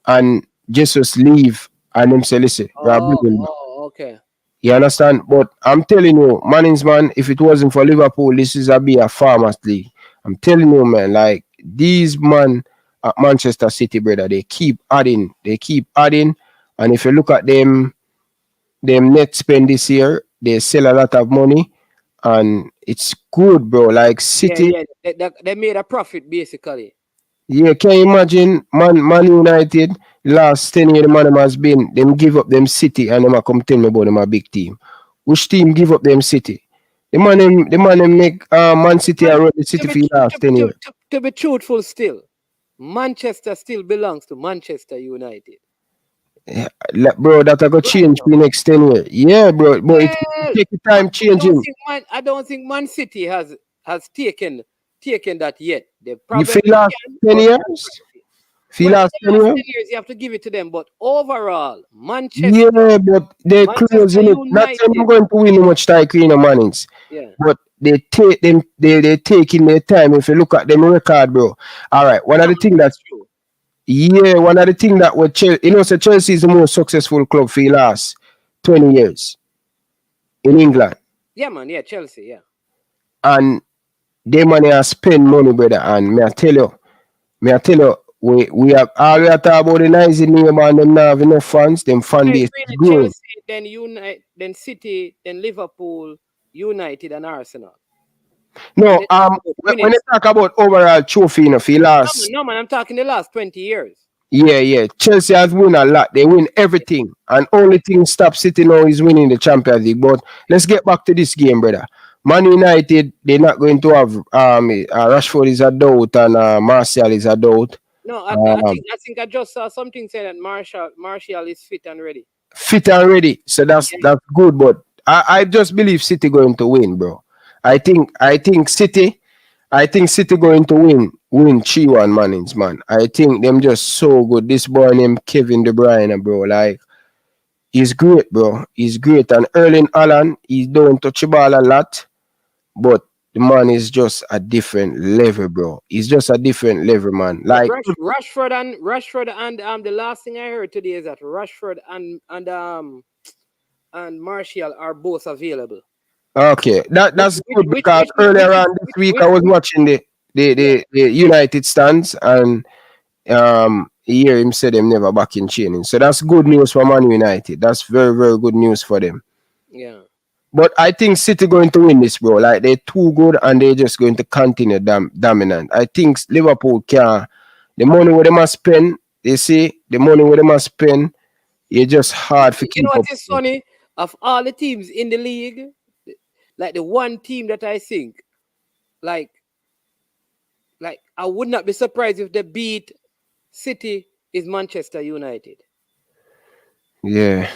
Speaker 7: And Jesus leave, and them say, listen, we are
Speaker 5: Oh,
Speaker 7: bringing him back.
Speaker 5: okay.
Speaker 7: You understand? But I'm telling you, Mannings, man, if it wasn't for Liverpool, this is a be a farmers league. I'm telling you, man, like these man at Manchester City, brother, they keep adding, and if you look at them net spend this year, they sell a lot of money, and it's good, bro. Like
Speaker 5: Yeah,
Speaker 7: City,
Speaker 5: yeah. They made a profit basically.
Speaker 7: yeah, can you imagine Man United last 10 years the man them has been them give up them City and them a come tell me about them a big team. Which team give up them City? The man them make Man City
Speaker 5: Man,
Speaker 7: around the City for the last 10 years.
Speaker 5: to be truthful, still, Manchester still belongs to Manchester United.
Speaker 7: Like, bro, that I got
Speaker 5: Right
Speaker 7: change for
Speaker 5: now.
Speaker 7: the next 10 years. Yeah, bro, but it
Speaker 5: Well,
Speaker 7: take time changing.
Speaker 5: I don't think Man City has taken that yet. They
Speaker 7: You
Speaker 5: probably
Speaker 7: feel last
Speaker 5: can,
Speaker 7: 10
Speaker 5: but
Speaker 7: years? Feel
Speaker 5: well, in
Speaker 7: last
Speaker 5: the
Speaker 7: 10
Speaker 5: last
Speaker 7: years?
Speaker 5: 10 years you have to give it to them. But overall,
Speaker 7: Yeah, but they're
Speaker 5: Manchester
Speaker 7: closing it. Not saying I'm
Speaker 5: United,
Speaker 7: going to win much title in the Mannings,
Speaker 5: yeah.
Speaker 7: but they taking their time. If you look at them record, bro. All right, one
Speaker 5: Yeah,
Speaker 7: of the
Speaker 5: man,
Speaker 7: things that
Speaker 5: that's true.
Speaker 7: one of the things that was so Chelsea is the most successful club for the last 20 years in England,
Speaker 5: Yeah, man, yeah, Chelsea, yeah.
Speaker 7: and they money are spend money, brother. And me I tell you, we have all we are talking about the nice name and them now have enough fans. Them fan base is
Speaker 5: Really,
Speaker 7: growing.
Speaker 5: Chelsea, then then City, then Liverpool, United, and Arsenal. And
Speaker 7: No,
Speaker 5: they talk about
Speaker 7: when
Speaker 5: winning.
Speaker 7: they talk about overall trophy, for last,
Speaker 5: No, man, I'm talking the last 20 years.
Speaker 7: yeah, Chelsea has won a lot. They win everything, and only thing stop City now is winning the Champions League. But let's get back to this game, brother. Man United, they're not going to have Rashford is a doubt and Martial is a doubt.
Speaker 5: No,
Speaker 7: Um,
Speaker 5: I think I just saw something saying that Martial is fit and ready.
Speaker 7: Fit and ready, so that's
Speaker 5: Yeah.
Speaker 7: that's good. But I just believe City going to win, bro. I think City. I think City going to win 3-1 Mannings, man. I think them just so good. This boy named Kevin De Bruyne, bro. Like he's great, bro. He's great. And Erling Haaland, he don't touch the ball a lot, but the man is just a different level, bro. He's just a different level, man.
Speaker 5: But
Speaker 7: Like
Speaker 5: Rashford and the last thing I heard today is that Rashford and Martial are both available.
Speaker 7: okay, that's good because earlier on this week I was
Speaker 5: Which
Speaker 7: watching the the,
Speaker 5: yeah,
Speaker 7: the, the United stands and hear him say them never back in training. So that's good news for Man United. That's very, very good news for them.
Speaker 5: yeah.
Speaker 7: But I think City going to win this, bro. Like they're too good and they're just going to continue dominant. I think Liverpool can. The money where they must spend, they see the money where they must spend, it's just hard to
Speaker 5: You know
Speaker 7: keep
Speaker 5: what
Speaker 7: up.
Speaker 5: is funny? Of all the teams in the league, like the one team that I think, like I would not be surprised if they beat City is Manchester United.
Speaker 7: Yeah.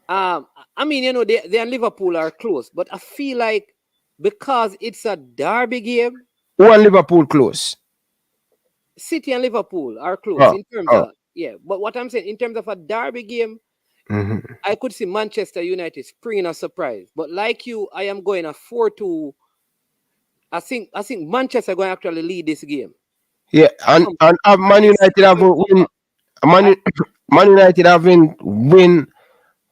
Speaker 5: I mean, they and Liverpool are close, but I feel like because it's a derby game,
Speaker 7: One Liverpool close.
Speaker 5: City and Liverpool are close
Speaker 7: Oh,
Speaker 5: in terms
Speaker 7: oh.
Speaker 5: of, yeah. But what I'm saying in terms of a derby game, I could see Manchester United springing a surprise. But like you, I am going a 4-2. I think Manchester are going to actually lead this game.
Speaker 7: Yeah, and Man United haven't win. Man United haven't win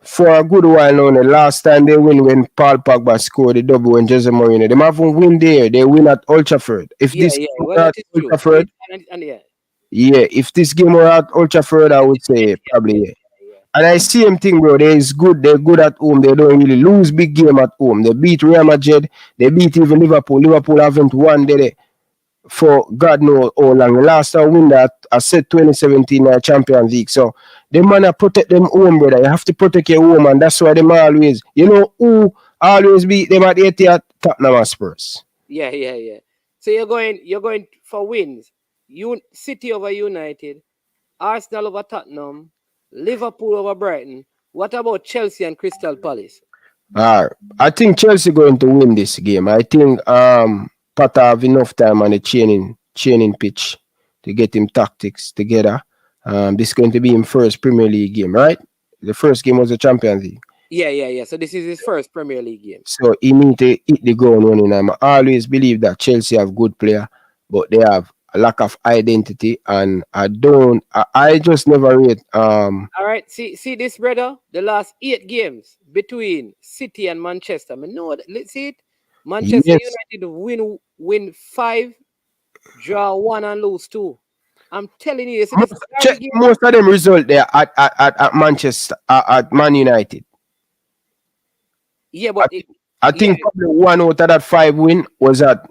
Speaker 7: for a good while now. The last time they win when Paul Pogba scored the double when Jose Mourinho. They haven't win there. They win at Old Trafford. If this game
Speaker 5: Well,
Speaker 7: were
Speaker 5: that
Speaker 7: at
Speaker 5: is
Speaker 7: Old
Speaker 5: true.
Speaker 7: Trafford,
Speaker 5: Yeah.
Speaker 7: yeah. If this game were at Old Trafford, I would say probably yeah. And I see him thing, bro. They're good at home. They don't really lose big game at home. They beat Real Madrid. They beat even Liverpool. Liverpool haven't won there for God knows how long. The last time win that I said 2017 Champions League. So they man protect them home, brother. You have to protect your home, and that's why them always. You know who always beat them at 80 at Tottenham Spurs.
Speaker 5: Yeah. So you're going for wins. City over United, Arsenal over Tottenham, Liverpool over Brighton. What about Chelsea and Crystal Palace?
Speaker 7: I think Chelsea going to win this game. I think Potter have enough time on the training pitch to get him tactics together. This is going to be his first Premier League game, right? The first game was the Champions League.
Speaker 5: Yeah. So this is his first Premier League game.
Speaker 7: So he need to hit the ground running. I always believe that Chelsea have good player, but they have a lack of identity, and I just never rate.
Speaker 5: All right, see this, brother. The last 8 games between City and Manchester. I know that. Let's see it. Manchester United win 5, draw 1, and lose 2. I'm telling you,
Speaker 7: most of them result there at Manchester at Man United.
Speaker 5: Yeah, but
Speaker 7: I think probably 1 out of that 5 win was at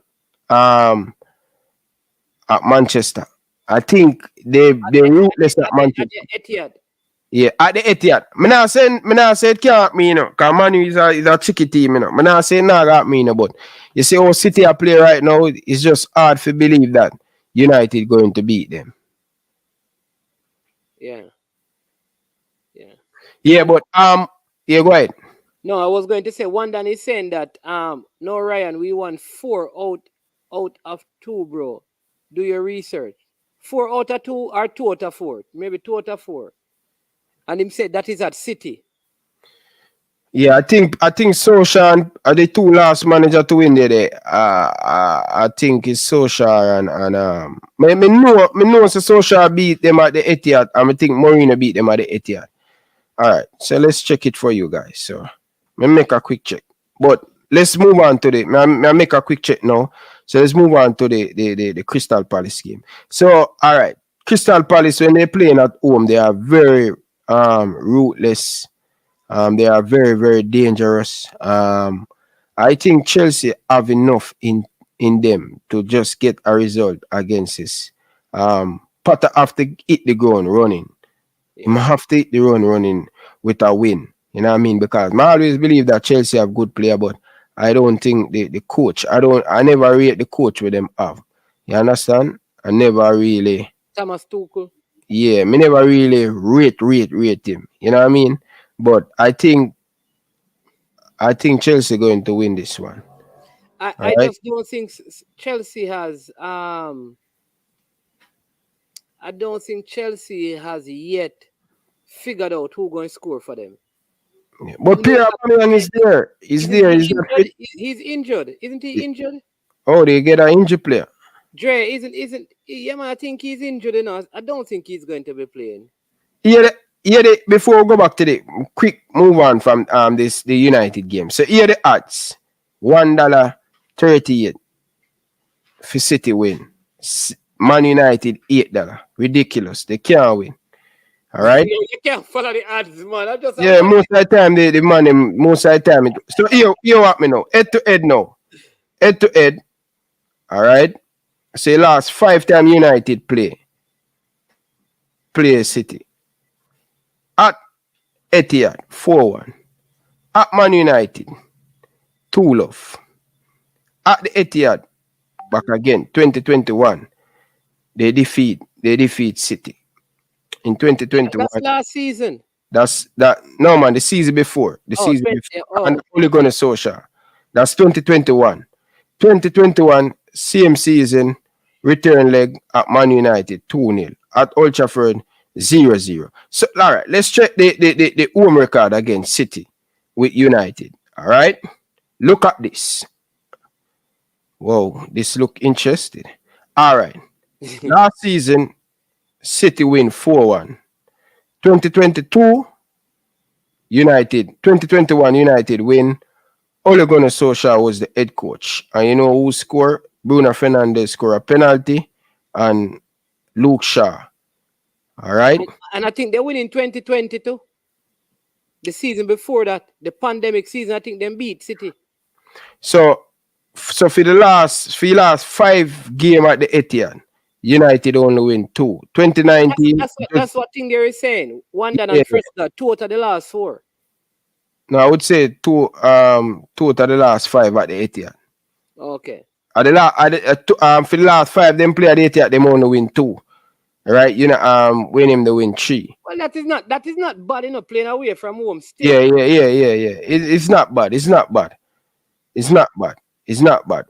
Speaker 7: Manchester. I think they ruthless at Manchester.
Speaker 5: At the Etihad.
Speaker 7: Yeah, at the Etihad. Me not say it can't me, you know, because Man U is a tricky team, you know. Me not say it not got me, you know, but you see how City are play right now, it's just hard to believe that United going to beat them.
Speaker 5: Yeah.
Speaker 7: Yeah, but yeah, go ahead.
Speaker 5: No, I was going to say one Dan is saying that no, Ryan, we won 4 out of 2, bro. Do your research. 4 out of 2 or 2 out of 4. Maybe 2 out of 4. And him said that is at City.
Speaker 7: Yeah, I think Solskjaer are the 2 last manager to win there. I think it's Solskjaer and me know so Solskjaer beat them at the Etihad, and I think Mourinho beat them at the Etihad. All right, so let's check it for you guys. So me make a quick check, but let's move on to the. I make a quick check now. So let's move on to the Crystal Palace game. So all right, Crystal Palace when they're playing at home, they are very ruthless. They are very, very dangerous. I think Chelsea have enough in them to just get a result against this. Potter have to hit the ground running. You have to hit the ground running with a win. You know what I mean? Because I always believe that Chelsea have good player, but I don't think the coach. I never rate the coach with them have. You understand? I never really.
Speaker 5: Thomas Tuchel.
Speaker 7: Yeah, me never really rate him. You know what I mean? But I think Chelsea going to win this one.
Speaker 5: I just don't think Chelsea has. I don't think Chelsea has yet figured out who going to score for them.
Speaker 7: Yeah. But Pierre Aubameyang is there. He's
Speaker 5: injured, isn't he injured?
Speaker 7: Oh, they get an injured player.
Speaker 5: Dre isn't. Yeah, man. I think he's injured enough. I don't think he's going to be playing.
Speaker 7: Before we go back to the quick move on from the United game. So here the odds $1.38 for City win. Man United $8. Ridiculous. They can't win. All right.
Speaker 5: You can't follow the odds, man.
Speaker 7: Most of the time the money. Most of the time. So here what me know. Head to head now. Head to head. All right. So last 5 times United play City. At Etihad 4-1. At Man United 2-0. At the Etihad back again 2021. They defeat City. In 2021.
Speaker 5: That's last season.
Speaker 7: No man, the season before. And only gonna Solskjaer. That's 2021. 2021, same season, return leg at Man United 2-0. At Old Trafford, 0-0. So, all right, let's check the home record against City with United. All right, look at this. Whoa, this look interesting. All right, last season, City win 4-1. 2022, United. 2021, United win. Ole Gunnar Solskjaer was the head coach. And you know who scored? Bruno Fernandes scored a penalty and Luke Shaw. All right?
Speaker 5: And I think they win in 2022. The season before that, the pandemic season, I think they beat City.
Speaker 7: So for the last 5 games at the Etihad, United only win 2. 2019.
Speaker 5: That's what thing they're saying. One that and first that 2 out of the last 4.
Speaker 7: No, I would say 2 out of the last 5 at the Etihad.
Speaker 5: Okay.
Speaker 7: For the last 5 them play at the Etihad, them only win 2. Right? You know, win him they win 3.
Speaker 5: Well, that is not bad enough playing away from home still.
Speaker 7: Yeah. It's not bad. It's not bad.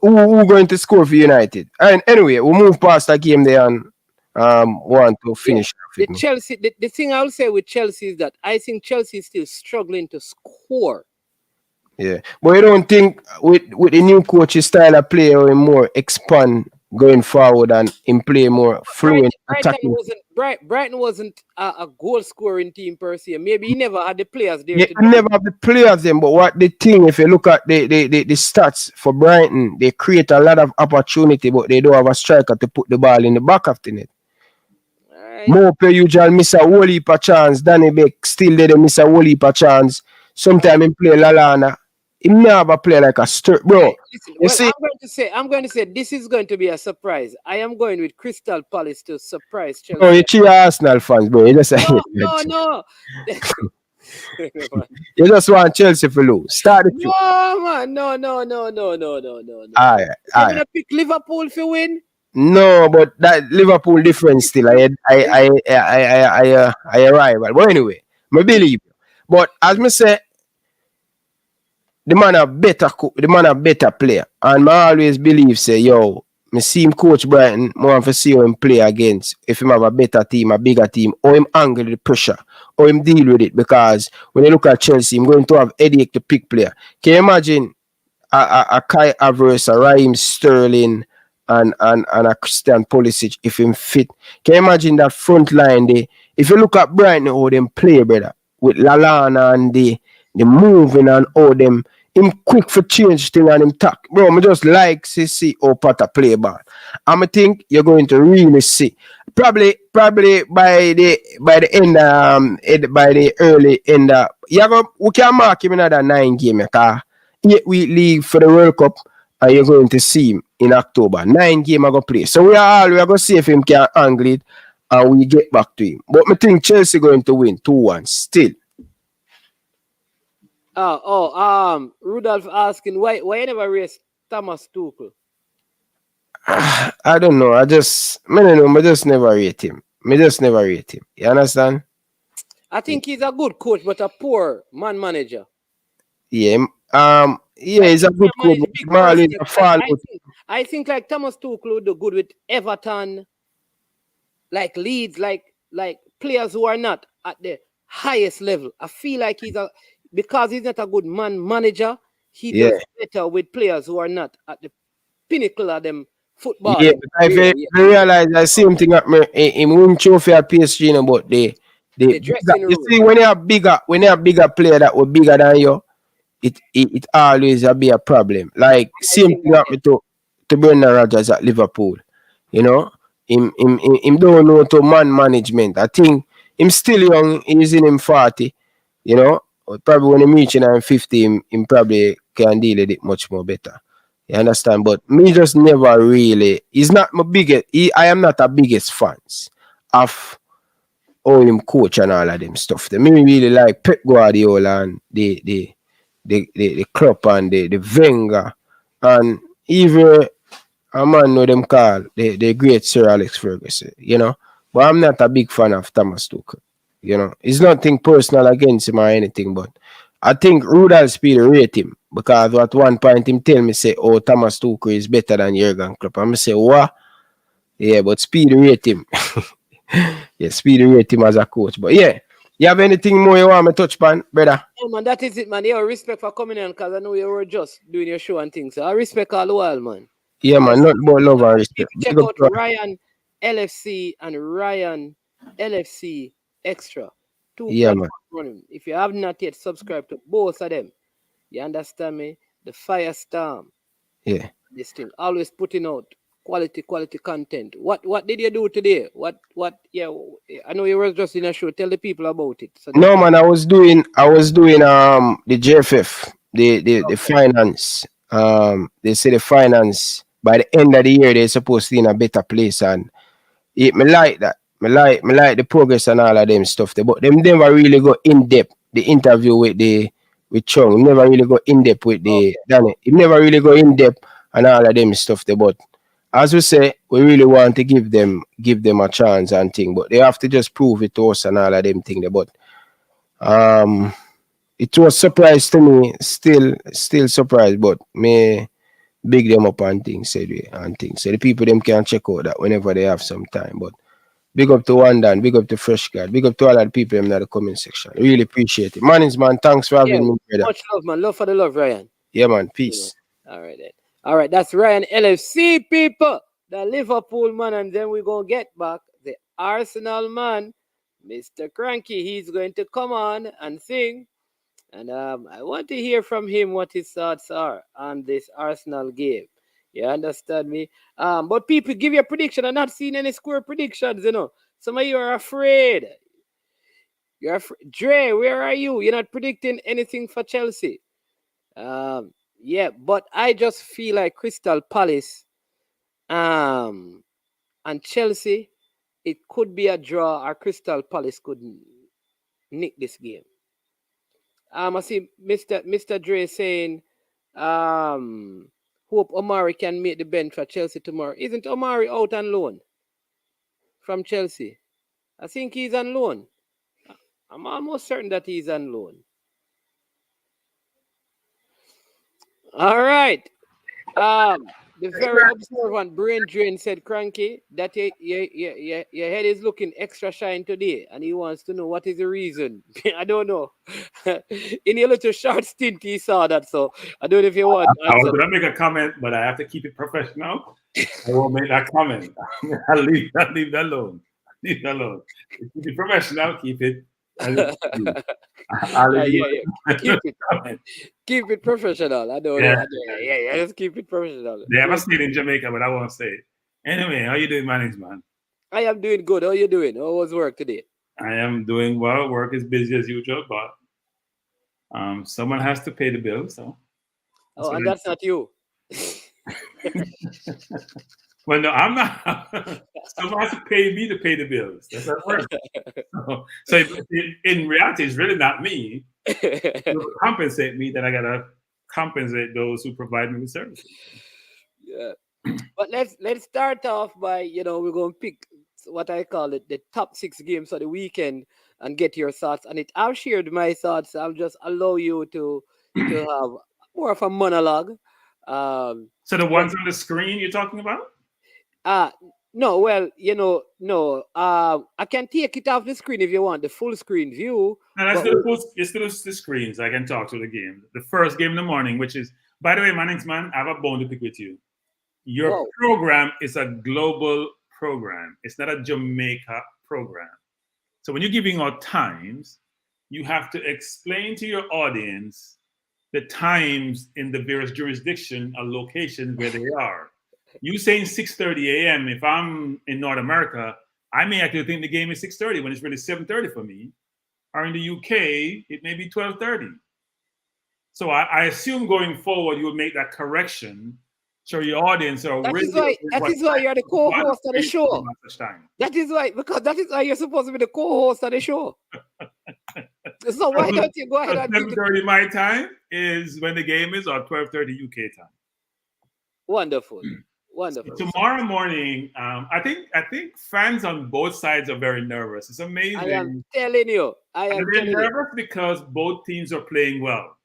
Speaker 7: Who going to score for United? And anyway, we'll move past that game there and want to finish.
Speaker 5: The Chelsea, the thing I'll say with Chelsea is that I think Chelsea is still struggling to score.
Speaker 7: Yeah, but you don't think with the new coach's style of play or more expand going forward and in play more fluent attacking?
Speaker 5: Brighton wasn't a goal scoring team per se. Maybe he never had the players there.
Speaker 7: Yeah, he never have the players then. But what the thing, if you look at the stats for Brighton, they create a lot of opportunity, but they don't have a striker to put the ball in the back of the net. Right. Mope usually miss a whole heap of chance. Danny Beck still they miss a whole heap of chance. Sometimes he play Lallana. He never play like a bro.
Speaker 5: Listen, I'm going to say this is going to be a surprise. I am going with Crystal Palace to surprise Chelsea.
Speaker 7: Oh, you cheer Arsenal fans, bro. You just
Speaker 5: no.
Speaker 7: You just want Chelsea to lose. Start it.
Speaker 5: No, man. No.
Speaker 7: All right.
Speaker 5: I'm gonna pick Liverpool to win.
Speaker 7: No, but that Liverpool difference still. I arrive. But anyway, I believe you. But as me say, the man a better player. And I always believe say, yo, me see him coach Brighton, more want to see how him play against. If him have a better team, a bigger team, or him angle the pressure, or him deal with it. Because when you look at Chelsea, I'm going to have headache to pick player. Can you imagine a Kai Havertz, a Raheem Sterling, and a Christian Pulisic if him fit? Can you imagine that front line there? If you look at Brighton, how them play, brother, with Lallana and the moving and all them, him quick for change thing and him tack. Bro, I just like to see how Potter play ball. I think you're going to really see. Probably by the end by the early end we can mark him another 9 games, because 8-week league for the World Cup and you're going to see him in October. 9 games I go play. So we are going to see if him can angle it and we get back to him. But I think Chelsea going to win 2-1 still.
Speaker 5: Rudolph asking why you never race Thomas Tuchel?
Speaker 7: I don't know. I just never rate him. You understand?
Speaker 5: I think he's a good coach, but a poor man manager.
Speaker 7: Yeah. He's a good coach.
Speaker 5: I think like Thomas Tuchel would do good with Everton, like Leeds, like players who are not at the highest level. I feel like because he's not a good manager, he does better with players who are not at the pinnacle of them football.
Speaker 7: Yeah, I realize the same thing at me. He won't trophy at PSG, but the dressing room. You see, when you have bigger player that were bigger than you, it always be a problem. Like same thing happened to Brendan Rodgers at Liverpool. You know, him don't know to man management. I think him still young. He's in him 40. You know. Probably when him reaching 50, him probably can deal with it much more better. You understand? But me just never really. He's not my biggest. I am not the biggest fans of all him coach and all of them stuff. They me really like Pep Guardiola and the Klopp and the Wenger and even a man know them call the great Sir Alex Ferguson. You know, but I'm not a big fan of Thomas Tuchel. You know, it's nothing personal against him or anything, but I think Rudolph Speed rate him because at one point him tell me say, oh, Thomas Tuchel is better than Jurgen Klopp. I'm say, what? Yeah, but Speed rate him. Speedy rate him as a coach. But yeah, you have anything more you want me touch upon, brother?
Speaker 5: Oh man, that is it, man. Yo, respect for coming in because I know you were just doing your show and things. So I respect all the while, man.
Speaker 7: Yeah, man, not about love and respect.
Speaker 5: Check
Speaker 7: Big up
Speaker 5: out
Speaker 7: to
Speaker 5: Ryan LFC and Ryan LFC Extra. Two
Speaker 7: Yeah, man.
Speaker 5: platforms running. If you have not yet subscribed to both of them, you understand me? The Firestorm.
Speaker 7: Yeah.
Speaker 5: This thing. Always putting out quality content. What did you do today? What yeah, I know you were just in a show. Tell the people about it. So
Speaker 7: No, man, I was doing the JFF, the finance. They say the finance by the end of the year they're supposed to be in a better place, and me like that. Me like the progress and all of them stuff. But them never really go in depth. The interview with Chung, never really go in depth with the Danny. It never really go in depth and all of them stuff. But as we say, we really want to give them a chance and thing. But they have to just prove it to us and all of them thing. But it was surprise to me. Still surprised, but me big them up and things. And things. So the people them can check out that whenever they have some time. But big up to Wandan, big up to Fresh God, big up to all of the people in the comment section. Really appreciate it. Man, thanks for having me, brother.
Speaker 5: Much love, man. Love for the love, Ryan.
Speaker 7: Yeah, man. Peace.
Speaker 5: All right, then. All right, that's Ryan LFC, people. The Liverpool man, and then we're going to get back the Arsenal man, Mr. Cranky. He's going to come on and sing. And I want to hear from him what his thoughts are on this Arsenal game. You understand me? But people, give your prediction. I'm not seeing any score predictions, you know. Some of you are afraid. You're afraid. Dre, where are you? You're not predicting anything for Chelsea. Yeah, but I just feel like Crystal Palace and Chelsea, it could be a draw, or Crystal Palace could nick this game. I see Mr. Dre saying, hope Omari can make the bench for Chelsea tomorrow. Isn't Omari out on loan from Chelsea? I think he's on loan. I'm almost certain that he's on loan. All right. The very observant brain drain said, Cranky, that your head is looking extra shine today, and he wants to know what is the reason. I don't know. In your little short stint, he saw that, so I don't know if you want.
Speaker 6: I was going to make a comment, but I have to keep it professional. I won't make that comment. I'll leave that alone. Leave that alone. Keep it professional. Keep it.
Speaker 5: Keep it professional. I don't know. Yeah, just keep it professional.
Speaker 6: They haven't stayed in Jamaica, but I won't say it. Anyway, how you doing, man?
Speaker 5: I am doing good. How you doing? How was work today?
Speaker 6: I am doing well. Work is busy as usual, but someone has to pay the bills. So.
Speaker 5: And that's not you.
Speaker 6: Well, no, I'm not. Someone has to pay me to pay the bills. That's how it works. So in reality, it's really not me. To compensate me, that I gotta compensate those who provide me with services.
Speaker 5: Yeah, but let's start off by we're gonna pick what I call it the top 6 games of the weekend and get your thoughts on it. I've shared my thoughts. I'll just allow you to have more of a monologue.
Speaker 6: So the ones on the screen you're talking about?
Speaker 5: No, well, no. I can take it off the screen if you want the full screen view.
Speaker 6: No, let's do the screens. I can talk to the game. The first game in the morning, which is, by the way, man, I have a bone to pick with you. Your program is a global program. It's not a Jamaica program. So when you're giving out times, you have to explain to your audience the times in the various jurisdictions or locations where they are. You saying 6:30 a.m. If I'm in North America, I may actually think the game is 6:30 when it's really 7:30 for me. Or in the UK, it may be 12:30. So I assume going forward, you will make that correction. So your audience are
Speaker 5: that is why you're the co-host of the show. That is why you're supposed to be the co-host of the show. So why don't you go ahead and
Speaker 6: 7:30 my time is when the game is, or 12:30 UK time.
Speaker 5: Wonderful. Wonderful.
Speaker 6: Tomorrow morning, I think fans on both sides are very nervous. It's amazing.
Speaker 5: I am telling you.
Speaker 6: They're nervous because both teams are playing well.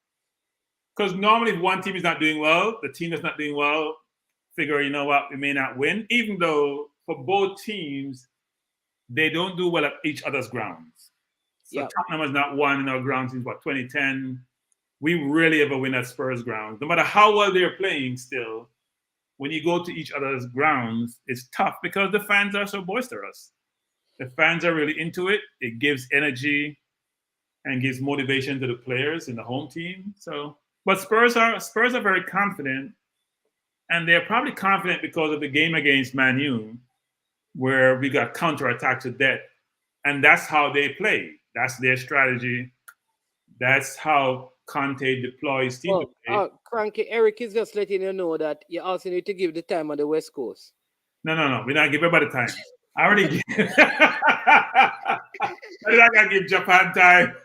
Speaker 6: Because normally if one team is not doing well, the team that's not doing well figure, you know what, we may not win. Even though for both teams, they don't do well at each other's grounds. So Tottenham has not won in our grounds since 2010. We rarely ever win at Spurs grounds. No matter how well they're playing still, when you go to each other's grounds, it's tough because the fans are so boisterous. The fans are really into it. It gives energy and gives motivation to the players in the home team. So, but Spurs are very confident, and they're probably confident because of the game against Man U, where we got counterattacked to death, and that's how they play. That's their strategy. That's how Conte deploys team to play.
Speaker 5: Cranky, Eric is just letting you know that you also need to give the time on the West Coast.
Speaker 6: No. We're not giving everybody time. I already give. We're not going to give Japan time.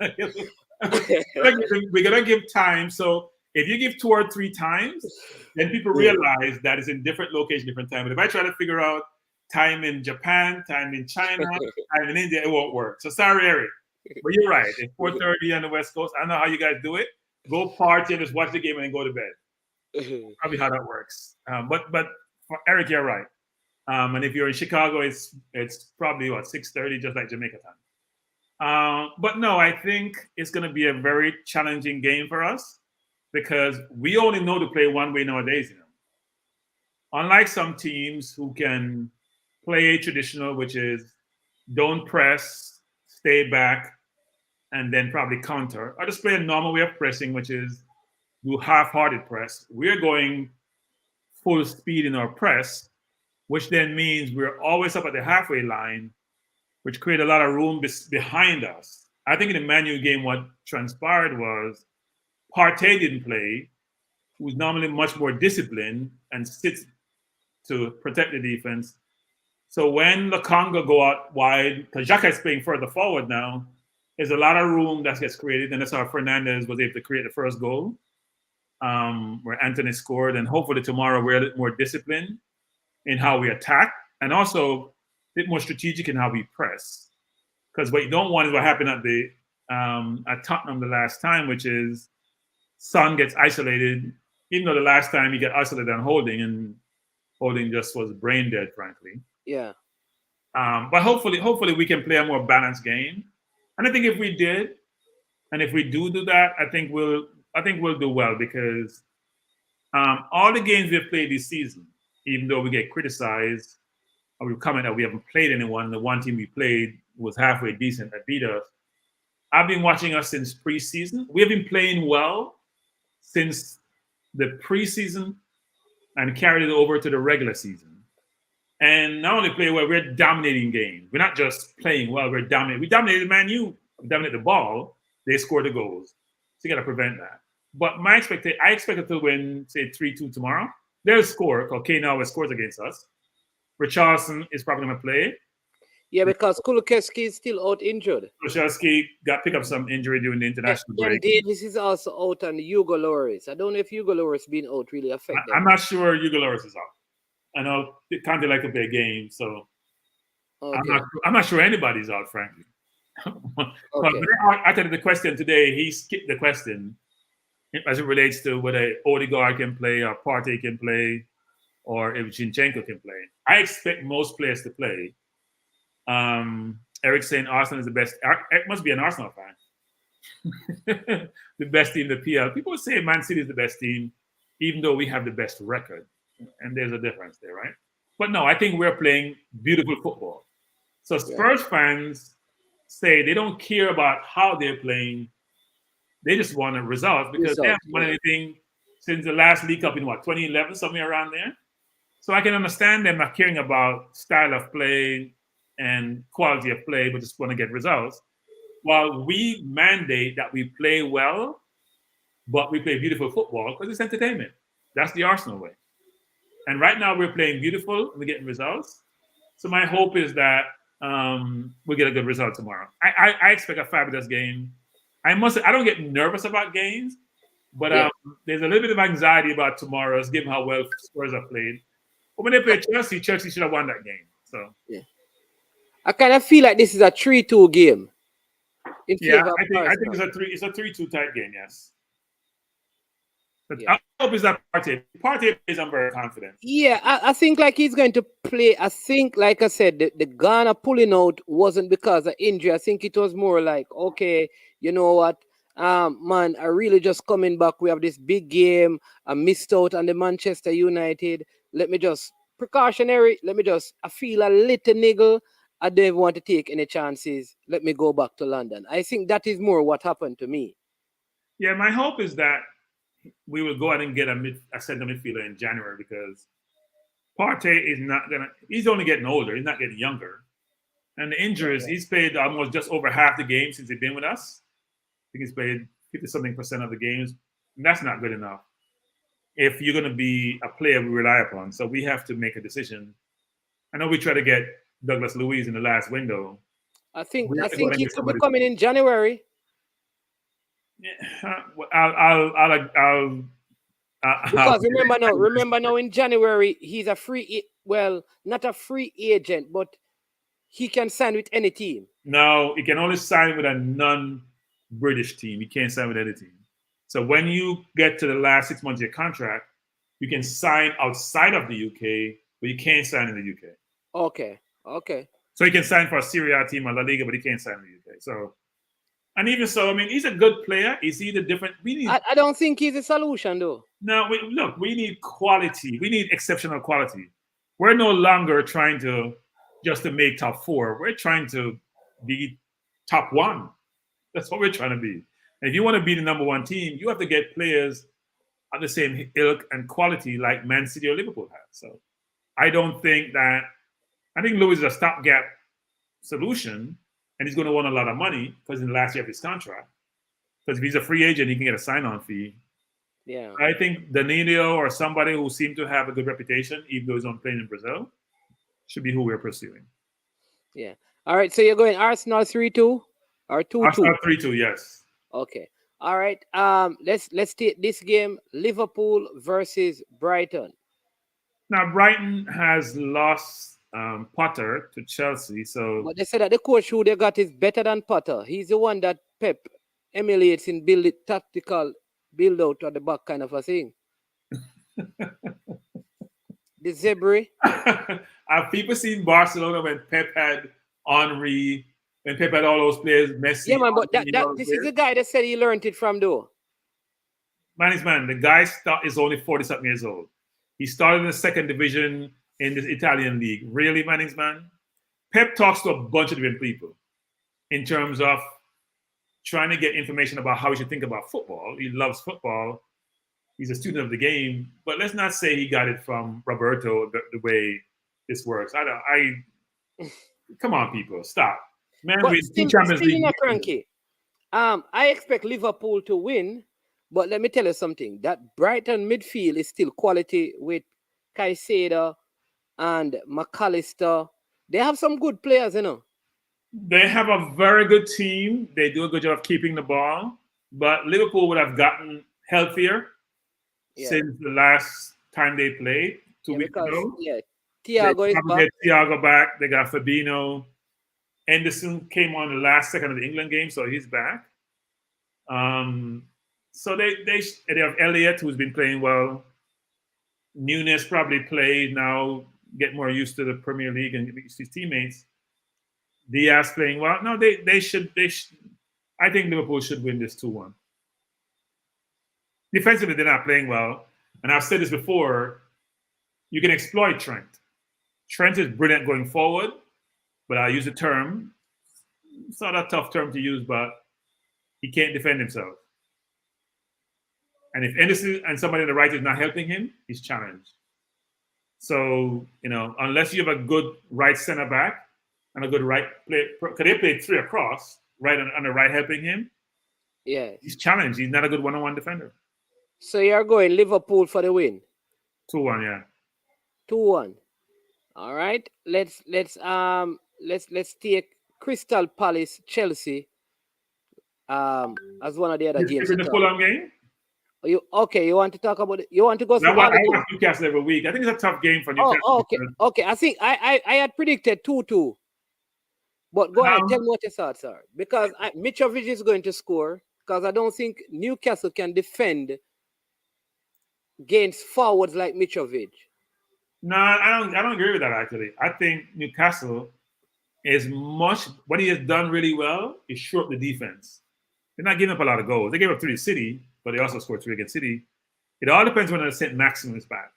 Speaker 6: We're going to give time. So if you give 2 or 3 times, then people realize that it's in different locations, different time. But if I try to figure out time in Japan, time in China, time in India, it won't work. So sorry, Eric. But you're right. It's 4:30 on the West Coast. I don't know how you guys do it. Go party and just watch the game and then go to bed. Probably how that works. But for Eric, you're right. And if you're in Chicago, it's probably 6:30, just like Jamaica time. But no, I think it's going to be a very challenging game for us because we only know to play one way nowadays. Unlike some teams who can play traditional, which is don't press, stay back, and then probably counter. Or just play a normal way of pressing, which is do half-hearted press. We're going full speed in our press, which then means we're always up at the halfway line, which creates a lot of room behind us. I think in the Man U game, what transpired was Partey didn't play, who's normally much more disciplined and sits to protect the defense. So when Kronke go out wide, because Xhaka is playing further forward now, there's a lot of room that gets created, and that's how Fernandes was able to create the first goal, where Anthony scored. And hopefully tomorrow we're a little more disciplined in how we attack, and also a bit more strategic in how we press. Because what you don't want is what happened at Tottenham the last time, which is Son gets isolated, even though the last time he got isolated on Holding, and Holding just was brain dead, frankly.
Speaker 5: Yeah.
Speaker 6: But hopefully we can play a more balanced game. And I think if we did, and if we do that, I think we'll do well because all the games we've played this season, even though we get criticized or we comment that we haven't played anyone, the one team we played was halfway decent that beat us. I've been watching us since preseason. We have been playing well since the preseason and carried it over to the regular season. And not only play well, we're dominating games. We're not just playing well, we're dominating. We dominated Man U. We dominated the ball. They scored the goals. So you got to prevent that. But I expect it to win, say, 3-2 tomorrow. They'll score, because Kane always scores against us. Richarlison is probably going to play.
Speaker 5: Yeah, because Kulusevski is still out injured.
Speaker 6: Kulusevski picked up some injury during the international break.
Speaker 5: And Davis is also out, and Hugo Lloris. I don't know if Hugo Lloris being out really affected.
Speaker 6: I'm not sure Hugo Lloris is out. I know Conte like to play games, so okay. I'm not sure anybody's out, frankly. Okay. But when I asked the question today, he skipped the question as it relates to whether Odegaard can play or Partey can play or if Zinchenko can play. I expect most players to play. Eric saying Arsenal is the best. Eric must be an Arsenal fan. The best team in the PL. People say Man City is the best team, even though we have the best record. And there's a difference there, right? But no, I think we're playing beautiful football. So Spurs fans say they don't care about how they're playing. They just want a result because they haven't won anything since the last League Cup in 2011, somewhere around there. So I can understand them not caring about style of play and quality of play, but just want to get results. While we mandate that we play well, but we play beautiful football because it's entertainment. That's the Arsenal way. And right now we're playing beautiful and we're getting results. So my hope is that we'll get a good result tomorrow. I expect a fabulous game. I don't get nervous about games, but there's a little bit of anxiety about tomorrow's, given how well Spurs have played. But when they play Chelsea should have won that game. So
Speaker 5: I kind of feel like this is a 3-2 game.
Speaker 6: I think it's a 3-2 type game, yes. But I hope it's not Partey. Partey is, I'm very confident.
Speaker 5: Yeah, I think like he's going to play. I think, like I said, the Ghana pulling out wasn't because of injury. I think it was more like, okay, you know what, man, I really just coming back. We have this big game. I missed out on the Manchester United. Let me just precautionary. I feel a little niggle. I don't even want to take any chances. Let me go back to London. I think that is more what happened to me.
Speaker 6: Yeah, my hope is that we will go out and get a center midfielder in January because Partey is not gonna. He's only getting older. He's not getting younger. And the injuries, he's played almost just over half the games since he's been with us. I think he's played 50-something% of the games. And that's not good enough if you're going to be a player we rely upon. So we have to make a decision. I know we tried to get Douglas Luiz in the last window.
Speaker 5: I think he could be coming in January.
Speaker 6: Yeah, I'll
Speaker 5: because remember now in January he's a free, well, not a free agent, but he can sign with any team.
Speaker 6: No, he can only sign with a non-British team. He can't sign with any team. So when you get to the last 6 months of your contract, you can sign outside of the UK, but you can't sign in the UK.
Speaker 5: Okay.
Speaker 6: So he can sign for a Serie A team or La Liga, but he can't sign in the UK. So, and even so, I mean, he's a good player. Is he the different?
Speaker 5: I don't think he's a solution, though.
Speaker 6: No, we need quality. We need exceptional quality. We're no longer trying to just to make top 4. We're trying to be top 1. That's what we're trying to be. And if you want to be the number 1 team, you have to get players of the same ilk and quality like Man City or Liverpool have. So I think Lewis is a stopgap solution, and he's going to want a lot of money because in the last year of his contract. Because if he's a free agent, he can get a sign-on fee.
Speaker 5: Yeah.
Speaker 6: I think Danilo or somebody who seemed to have a good reputation, even though he's not playing in Brazil, should be who we're pursuing.
Speaker 5: Yeah. All right. So you're going Arsenal 3-2 or 2-2?
Speaker 6: Arsenal 3-2, yes.
Speaker 5: Okay. All right. Let's take this game: Liverpool versus Brighton.
Speaker 6: Now Brighton has lost Potter to Chelsea, so.
Speaker 5: But they said that the coach who they got is better than Potter. He's the one that Pep emulates in tactical build out at the back kind of a thing. The zebra.
Speaker 6: Have people seen Barcelona when Pep had Henry, when Pep had all those players, Messi?
Speaker 5: Yeah, man, but this is the guy that said he learned it from, though.
Speaker 6: Man, the guy is only 40-something years old. He started in the 2nd division in the Italian league. Really, man? Pep talks to a bunch of different people in terms of trying to get information about how he should think about football. He loves football. He's a student of the game. But let's not say he got it from Roberto the way this works. Come on, people, stop. Man,
Speaker 5: but
Speaker 6: we
Speaker 5: still,
Speaker 6: Champions League.
Speaker 5: Cranky. I expect Liverpool to win, but let me tell you something. That Brighton midfield is still quality with Caicedo and McAllister. They have some good players, you know.
Speaker 6: They have a very good team. They do a good job of keeping the ball. But Liverpool would have gotten healthier since the last time they played 2 weeks ago.
Speaker 5: Yeah, Thiago is back.
Speaker 6: Thiago back. They got Fabinho. Anderson came on the last second of the England game, so he's back. So they have Elliott, who's been playing well. Nunes probably played now, get more used to the Premier League and his teammates. Diaz playing well. No, they should. I think Liverpool should win this 2-1. Defensively, they're not playing well. And I've said this before, you can exploit Trent. Trent is brilliant going forward, but I'll use a term. It's not a tough term to use, but he can't defend himself. And if Anderson and somebody on the right is not helping him, he's challenged. So, unless you have a good right center back and a good right play, because they played 3 across, right on the right helping him.
Speaker 5: Yeah.
Speaker 6: He's challenged. He's not a good one-on-one defender.
Speaker 5: So you're going Liverpool for the win?
Speaker 6: 2-1, yeah.
Speaker 5: 2-1. All right. Let's take Crystal Palace, Chelsea as one of the other games.
Speaker 6: Is it the Fulham game?
Speaker 5: You want to talk about it? You want to go through
Speaker 6: I watch Newcastle every week. I think it's a tough game for Newcastle.
Speaker 5: Okay. I think I had predicted 2-2. But go ahead, tell me what your thoughts are. Because Mitrovic is going to score, because I don't think Newcastle can defend against forwards like Mitrovic.
Speaker 6: No, I don't agree with that actually. I think Newcastle is much what he has done really well is short the defense. They're not giving up a lot of goals. They gave up 3 to City, but they also scored 3 against City. It all depends when St. Maximum is back.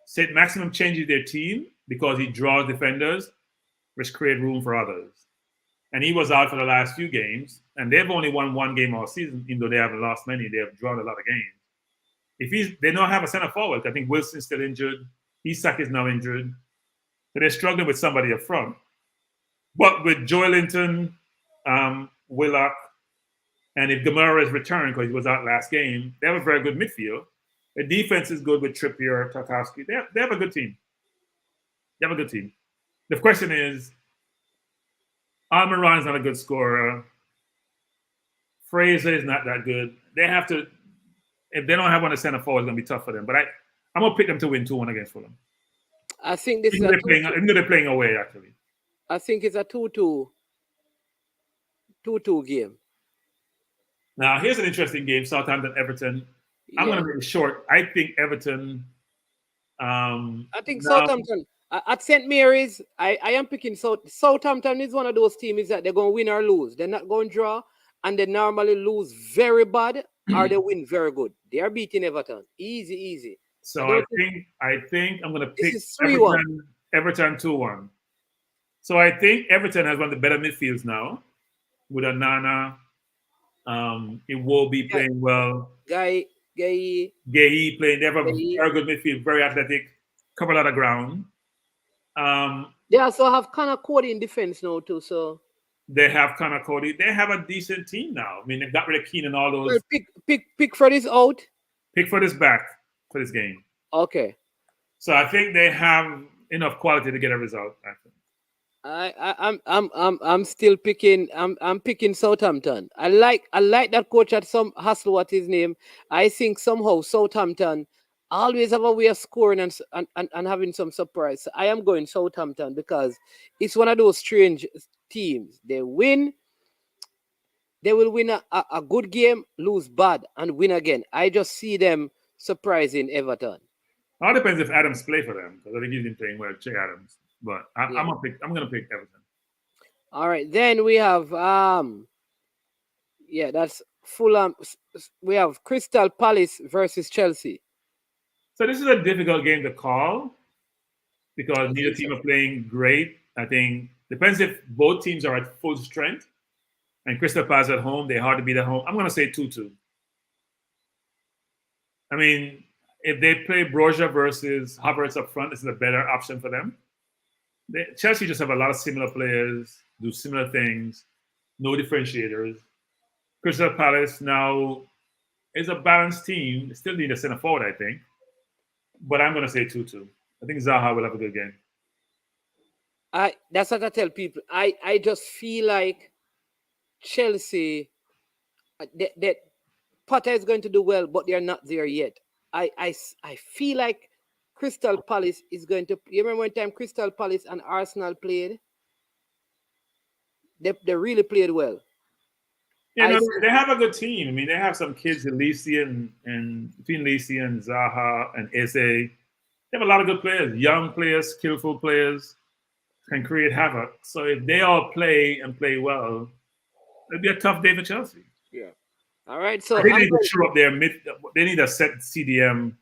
Speaker 6: St. Maximum changes their team because he draws defenders, which create room for others. And he was out for the last few games, and they've only won 1 game all season, even though they haven't lost many. They have drawn a lot of games. They don't have a center forward. I think Wilson's still injured. Isak is now injured. So they're struggling with somebody up front. But with Joelinton, Willock, and if Gamera is returned because he was out last game, they have a very good midfield. The defense is good with Trippier, Tarkowski. They have a good team. They have a good team. The question is, Almiron is not a good scorer. Fraser is not that good. They have to, if they don't have one to center forward, it's going to be tough for them. But I'm going to pick them to win 2-1 against Fulham.
Speaker 5: I think this
Speaker 6: even
Speaker 5: is
Speaker 6: even though they're playing away, actually.
Speaker 5: I think it's a 2-2 game.
Speaker 6: Now, here's an interesting game, Southampton-Everton. I'm going to make it short. I think Everton...
Speaker 5: I think Southampton... At St. Mary's, I am picking Southampton is one of those teams that they're going to win or lose. They're not going to draw, and they normally lose very bad or they win very good. They are beating Everton. Easy.
Speaker 6: So I think I'm going to pick Everton 2-1. So I think Everton has one of the better midfields now with Onana. It will be playing well.
Speaker 5: Guy
Speaker 6: playing. They have a very good midfield, very athletic, cover a lot of ground.
Speaker 5: They also have Connor Cody in defense now too. So
Speaker 6: they have Connor Cody. They have a decent team now. I mean, they've got rid of Keane and all those.
Speaker 5: Well, Pickford is out.
Speaker 6: Pickford is back for this game.
Speaker 5: Okay.
Speaker 6: So I think they have enough quality to get a result. I think.
Speaker 5: I'm still picking. I'm picking Southampton. I like that coach at some Hustle. What his name? I think somehow Southampton always have a way of scoring and having some surprise. So I am going Southampton because it's one of those strange teams. They win. They will win a good game, lose bad, and win again. I just see them surprising Everton.
Speaker 6: All depends if Adams play for them because I think he's been playing well. Check Adams, but I'm gonna pick Everton.
Speaker 5: All right, then we have that's Fulham. We have Crystal Palace versus Chelsea.
Speaker 6: So this is a difficult game to call because neither team are playing great. I think depends if both teams are at full strength. And Crystal Palace at home, they're hard to beat at home. I'm going to say 2-2. I mean, if they play Broja versus Havertz up front, this is a better option for them. Chelsea just have a lot of similar players, do similar things, no differentiators. Crystal Palace now is a balanced team. They still need a center forward, I think. But I'm going to say 2-2. I think Zaha will have a good game.
Speaker 5: That's what I tell people. I just feel like Chelsea, that Potter is going to do well, but they're not there yet. I feel like Crystal Palace is going to. You remember one time Crystal Palace and Arsenal played? They really played well.
Speaker 6: Yeah, they have a good team. I mean, they have some kids, Elise and between Elise and Zaha and Eze. They have a lot of good players, young players, skillful players, can create havoc. So if they all play and play well, it'll be a tough day for Chelsea.
Speaker 5: Yeah. All right. So
Speaker 6: they need to show up their mid. They need a set CDM.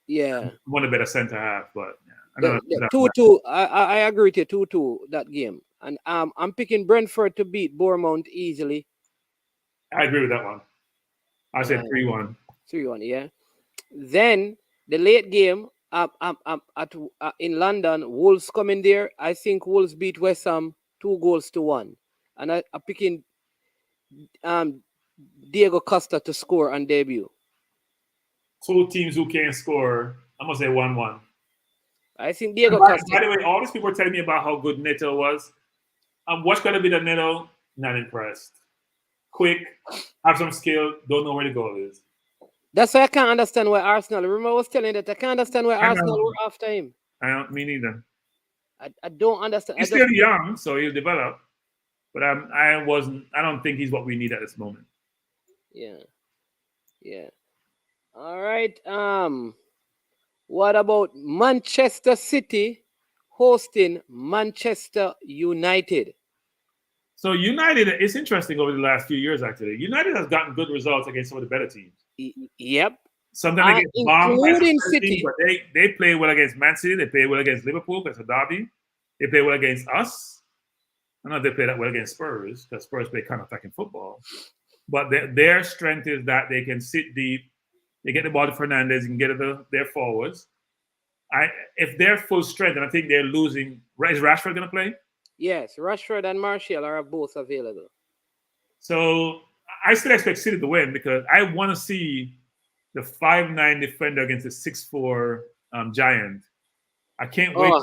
Speaker 5: Yeah.
Speaker 6: Want a better center half, but
Speaker 5: 2-2. I agree with you. 2-2 that game, and I'm picking Brentford to beat Bournemouth easily.
Speaker 6: I agree with that one. I said 3-1.
Speaker 5: 3-1. Yeah. Then the late game in London, Wolves coming there. I think Wolves beat West Ham 2-1, and I'm picking Diego Costa to score on debut.
Speaker 6: 2 teams who can't score. I'm gonna say 1-1.
Speaker 5: I think Diego Costa.
Speaker 6: By the way, all these people are telling me about how good Neto was. What's gonna be the Neto? Not impressed. Quick, have some skill, don't know where the goal is.
Speaker 5: That's why I can't understand why Arsenal. Remember I was telling you that I can't understand why Arsenal were after him.
Speaker 6: Me neither.
Speaker 5: I don't understand.
Speaker 6: He's still young, so he'll develop. But I don't think he's what we need at this moment.
Speaker 5: Yeah. All right. What about Manchester City hosting Manchester United?
Speaker 6: So United, it's interesting over the last few years. Actually, United has gotten good results against some of the better teams.
Speaker 5: Yep.
Speaker 6: Sometimes they get bombed by
Speaker 5: Including
Speaker 6: some teams,
Speaker 5: City.
Speaker 6: but they play well against Man City. They play well against Liverpool because of Derby. They play well against us. I don't know if they play that well against Spurs because Spurs play counter-attacking football. But their strength is that they can sit deep. They get the ball to Fernandez and get it to their forwards. If they're full strength, and I think they're losing. Is Rashford going to play?
Speaker 5: Yes, Rashford and Martial are both available.
Speaker 6: So I still expect City to win because I want to see the 5'9" defender against the 6'4" giant. I can't wait.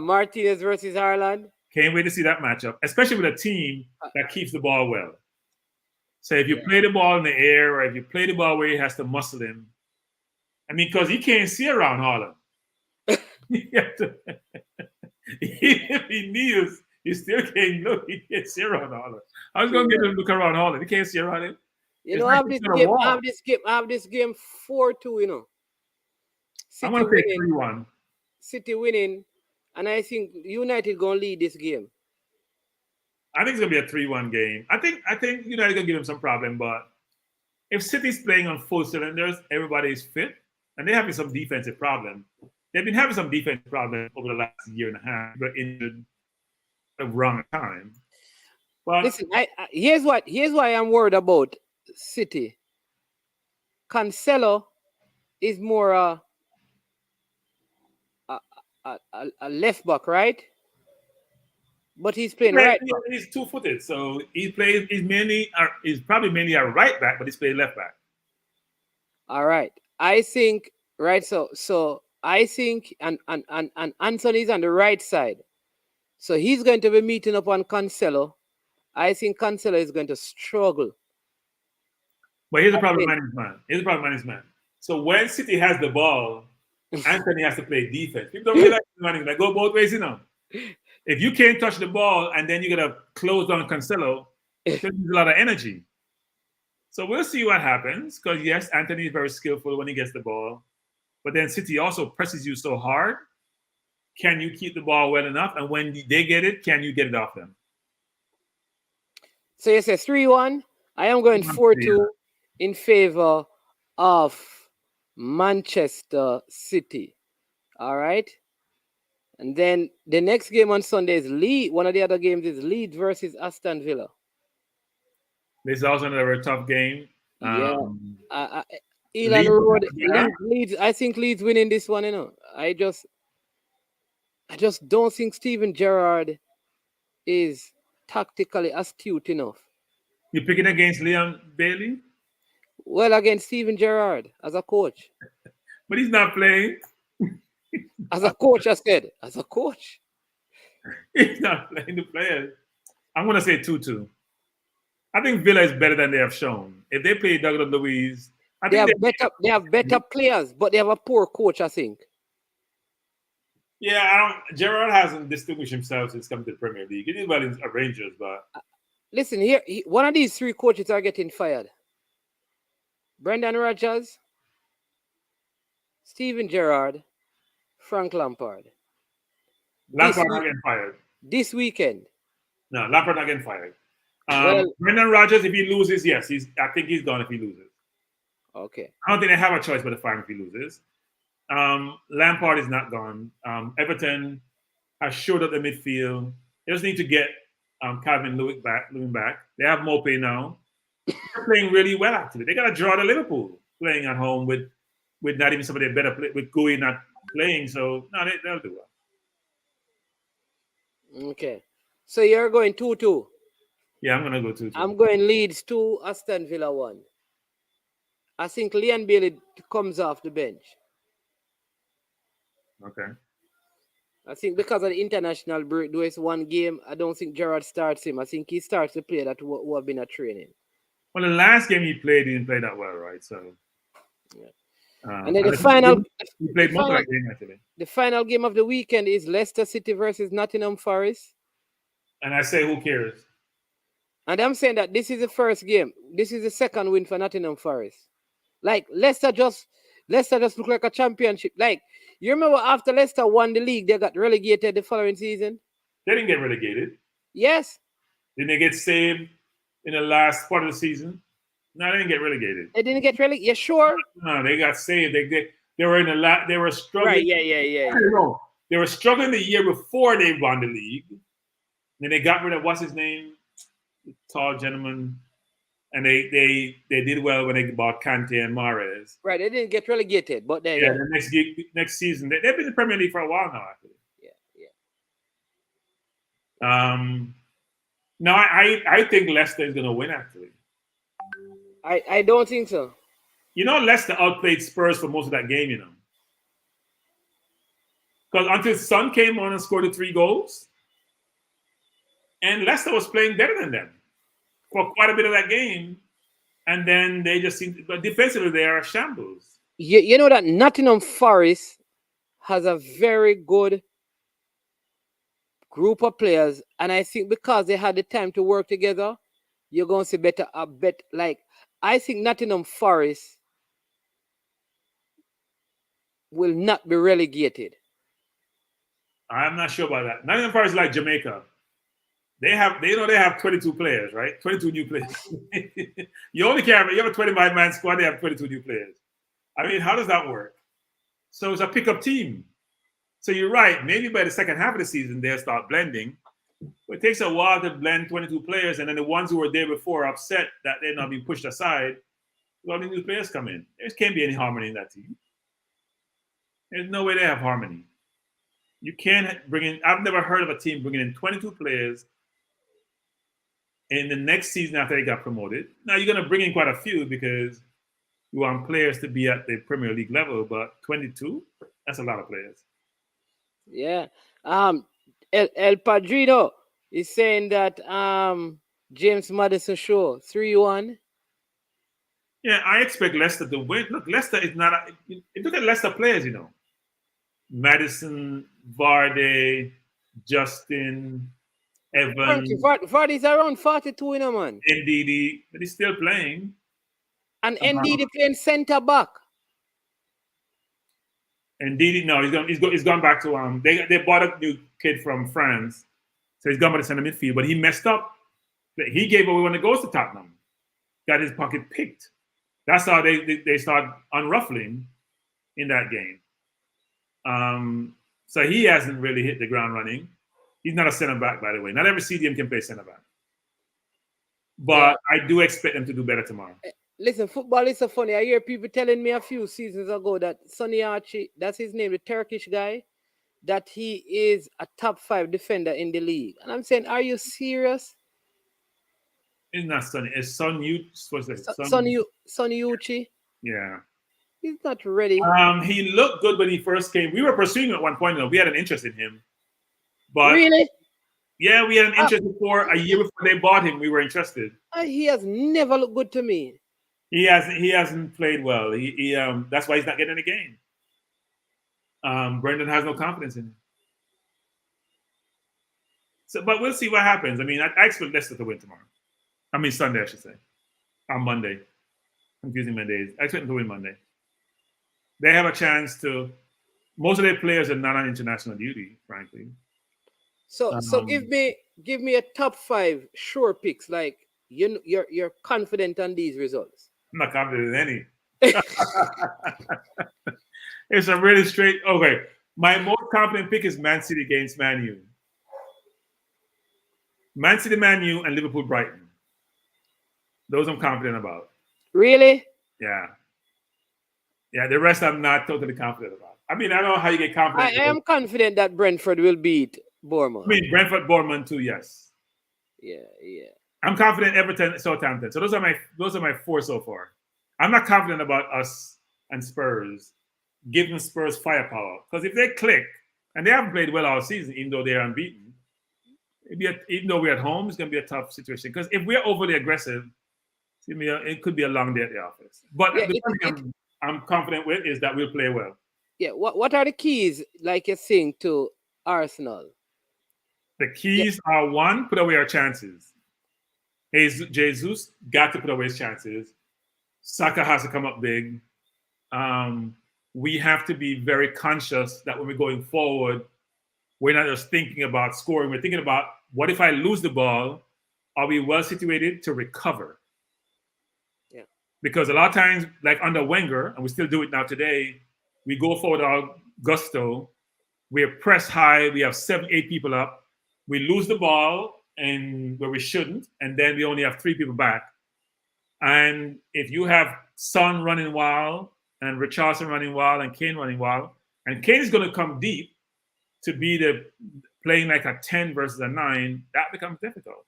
Speaker 5: Martinez versus Haaland.
Speaker 6: Can't wait to see that matchup, especially with a team that keeps the ball well. So if you play the ball in the air, or if you play the ball where he has to muscle him, I mean, because he can't see around Haaland. If he kneels, he still can't look. He can't see around Haaland. I was going to get him to look around Haaland. He can't see around him.
Speaker 5: You know, I have this game 4-2, you know.
Speaker 6: I'm going to say 3-1.
Speaker 5: City winning, and I think United going to lead this game.
Speaker 6: I think it's going to be a 3-1 game. I think United going to give him some problem, but if City's playing on full cylinders, everybody's fit, and they're having some defensive problem. They've been having some defensive problems over the last year and a half. They're injured at the wrong time. But
Speaker 5: listen, here's why I'm worried about City. Cancelo is more a left back, right? But he's playing right back.
Speaker 6: He's two-footed, so he's probably mainly a right back, but he's playing left back.
Speaker 5: All right. I think so I think and Anthony's on the right side. So he's going to be meeting up on Cancelo. I think Cancelo is going to struggle.
Speaker 6: But here's the problem, man. So when City has the ball, Anthony has to play defense. People don't realize management. Like, go both ways, you know. If you can't touch the ball and then you got to close down Cancelo, it takes a lot of energy. So we'll see what happens. Because yes, Anthony is very skillful when he gets the ball, but then City also presses you so hard. Can you keep the ball well enough? And when they get it, can you get it off them?
Speaker 5: So you say 3-1. I am going 4-2 in favor of Manchester City. All right. And then the next game on Sunday is Leeds. One of the other games is Leeds versus Aston Villa.
Speaker 6: This is also another tough game.
Speaker 5: Elon Road, Leeds. I think Leeds winning this one. You know, I just don't think Steven Gerrard is tactically astute enough.
Speaker 6: You picking against Leon Bailey?
Speaker 5: Well, against Steven Gerrard as a coach.
Speaker 6: But he's not playing.
Speaker 5: As a coach, I said. As a coach.
Speaker 6: He's not playing the players. I'm going to say 2-2. I think Villa is better than they have shown. If they play Douglas Luiz,
Speaker 5: they have better players, but they have a poor coach, I think.
Speaker 6: Yeah, Gerrard hasn't distinguished himself since coming to the Premier League. He did well in Rangers, but
Speaker 5: listen here. One of these three coaches are getting fired. Brendan Rodgers, Steven Gerrard, Frank Lampard.
Speaker 6: Lampard not getting fired.
Speaker 5: This weekend.
Speaker 6: No, Lampard not getting fired. Brendan Rodgers, if he loses, yes, I think he's gone if he loses.
Speaker 5: Okay.
Speaker 6: I don't think they have a choice but to fire him if he loses. Lampard is not gone. Everton has showed up the midfield. They just need to get Calvin Lewin back. They have Mopé now. They're playing really well, actually. They got to draw to Liverpool playing at home with not even some of their better play, with Gui not playing. So, no, they'll do well.
Speaker 5: Okay. So you're going 2-2.
Speaker 6: Yeah, I'm going to go 2-2.
Speaker 5: I'm going Leeds 2, Aston Villa 1. I think Leon Bailey comes off the bench.
Speaker 6: Okay.
Speaker 5: I think because of the international break, though it's one game, I don't think Gerrard starts him. I think he starts the player that who have been at training.
Speaker 6: Well, the last game he played, he didn't play that well, right? So,
Speaker 5: yeah. And then he played
Speaker 6: most of that game, actually.
Speaker 5: The final game of the weekend is Leicester City versus Nottingham Forest.
Speaker 6: And I say, who cares? And
Speaker 5: I'm saying that this is the first game. This is the second win for Nottingham Forest. Like Leicester just look like a championship. Like you remember after Leicester won the league, they got relegated the following season.
Speaker 6: They didn't get relegated.
Speaker 5: Yes.
Speaker 6: Didn't they get saved in the last part of the season? No, they didn't get relegated.
Speaker 5: They didn't get relegated. You sure?
Speaker 6: No, they got saved. They were in the they were struggling.
Speaker 5: Right, yeah.
Speaker 6: They were struggling the year before they won the league. Then they got rid of what's his name? The tall gentleman. And they did well when they bought Kante and Mahrez.
Speaker 5: Right, they didn't get relegated, but they
Speaker 6: the next season they've been in the Premier League for a while now, actually.
Speaker 5: Yeah.
Speaker 6: No, I think Leicester is going to win, actually.
Speaker 5: I don't think so.
Speaker 6: You know, Leicester outplayed Spurs for most of that game, you know. Because until Son came on and scored the 3 goals, and Leicester was playing better than them for quite a bit of that game. And then they just seem, but defensively, they are shambles.
Speaker 5: You know that Nottingham Forest has a very good group of players, and I think because they had the time to work together, you're going to see better. Like I think Nottingham Forest will not be relegated.
Speaker 6: I'm not sure about that. Nottingham Forest is like Jamaica. They have 22 players, right? 22 new players. You only care, you have a 25-man squad, they have 22 new players. I mean, how does that work? So it's a pickup team. So you're right. Maybe by the second half of the season, they'll start blending. But it takes a while to blend 22 players, and then the ones who were there before are upset that they're not being pushed aside. All the new players come in. There can't be any harmony in that team. There's no way they have harmony. You can't bring in, I've never heard of a team bringing in 22 players in the next season after they got promoted. Now, you're going to bring in quite a few because you want players to be at the Premier League level, but 22, that's a lot of players.
Speaker 5: Yeah. El Padrino is saying that James Madison show 3-1.
Speaker 6: Yeah, I expect Leicester to win. Look, Leicester is not look at Leicester players, you know. Madison, Vardy, Justin, Evans.
Speaker 5: Vardy's around 42, you know, man.
Speaker 6: NLD, but he's still playing.
Speaker 5: And NLD playing centre back.
Speaker 6: NLD, no, he's gone back to they bought a new kid from France, so he's gone by the center midfield, but he messed up. He gave away when it goes to Tottenham. Got his pocket picked. That's how they start unruffling in that game. So he hasn't really hit the ground running. He's not a center back, by the way. Not every CDM can play center back. But I do expect them to do better tomorrow.
Speaker 5: Listen, football is so funny. I hear people telling me a few seasons ago that Sonny Archie, that's his name, the Turkish guy, that he is a top 5 defender in the league. And I'm saying, are you serious?
Speaker 6: It's not Sonny. It's Sonny
Speaker 5: Uchi.
Speaker 6: Yeah.
Speaker 5: He's not ready.
Speaker 6: He looked good when he first came. We were pursuing him at one point. We had an interest in him. But
Speaker 5: really?
Speaker 6: Yeah, we had an interest before. A year before they bought him, we were interested.
Speaker 5: He has never looked good to me.
Speaker 6: He hasn't played well. He that's why he's not getting in the game. Brendan has no confidence in him. So, but we'll see what happens. I mean, I expect Leicester to win tomorrow. I mean, Sunday, I should say. On Monday. Confusing my days. I expect them to win Monday. They have a chance to. Most of their players are not on international duty, frankly.
Speaker 5: So give me a top 5 sure picks. Like you're confident on these results.
Speaker 6: I'm not confident in any. It's a really straight. Okay, my most confident pick is Man City against Man U. Man City, Man U, and Liverpool, Brighton. Those I'm confident about.
Speaker 5: Really?
Speaker 6: Yeah. Yeah, the rest I'm not totally confident about. I mean, I don't know how you get confident.
Speaker 5: I am confident that Brentford will beat Bournemouth.
Speaker 6: I mean, Brentford, Bournemouth too, yes.
Speaker 5: Yeah.
Speaker 6: I'm confident Everton, Southampton. So those are my 4 so far. I'm not confident about us and Spurs, giving Spurs firepower. Because if they click, and they haven't played well all season, even though they're unbeaten, even though we're at home, it's going to be a tough situation. Because if we're overly aggressive, it could be a long day at the office. But the thing I'm confident with is that we'll play well.
Speaker 5: Yeah. What are the keys, like you're saying, to Arsenal?
Speaker 6: The keys are 1, put away our chances. Jesus got to put away his chances. Saka has to come up big. We have to be very conscious that when we're going forward, we're not just thinking about scoring. We're thinking about, what if I lose the ball? Are we well situated to recover?
Speaker 5: Yeah.
Speaker 6: Because a lot of times, like under Wenger, and we still do it now today, we go forward our gusto. We're pressed high. We have 7, 8 people up. We lose the ball and where we shouldn't, and then we only have 3 people back. And if you have Son running wild and Richarlison running wild and Kane running wild, and Kane is going to come deep to be the playing like a 10 versus a 9, that becomes difficult.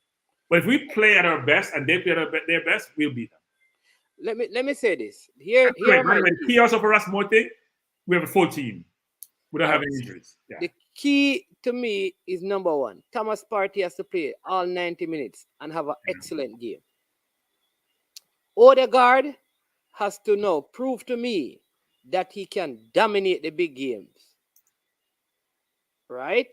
Speaker 6: But if we play at our best and they play at their best, we'll beat them.
Speaker 5: Let me say this. Here
Speaker 6: the key also for us, more thing, we have a full team without having injuries. Yeah.
Speaker 5: The key to me is number 1. Thomas Partey has to play all 90 minutes and have an excellent game. Odegaard has to now prove to me that he can dominate the big games. Right?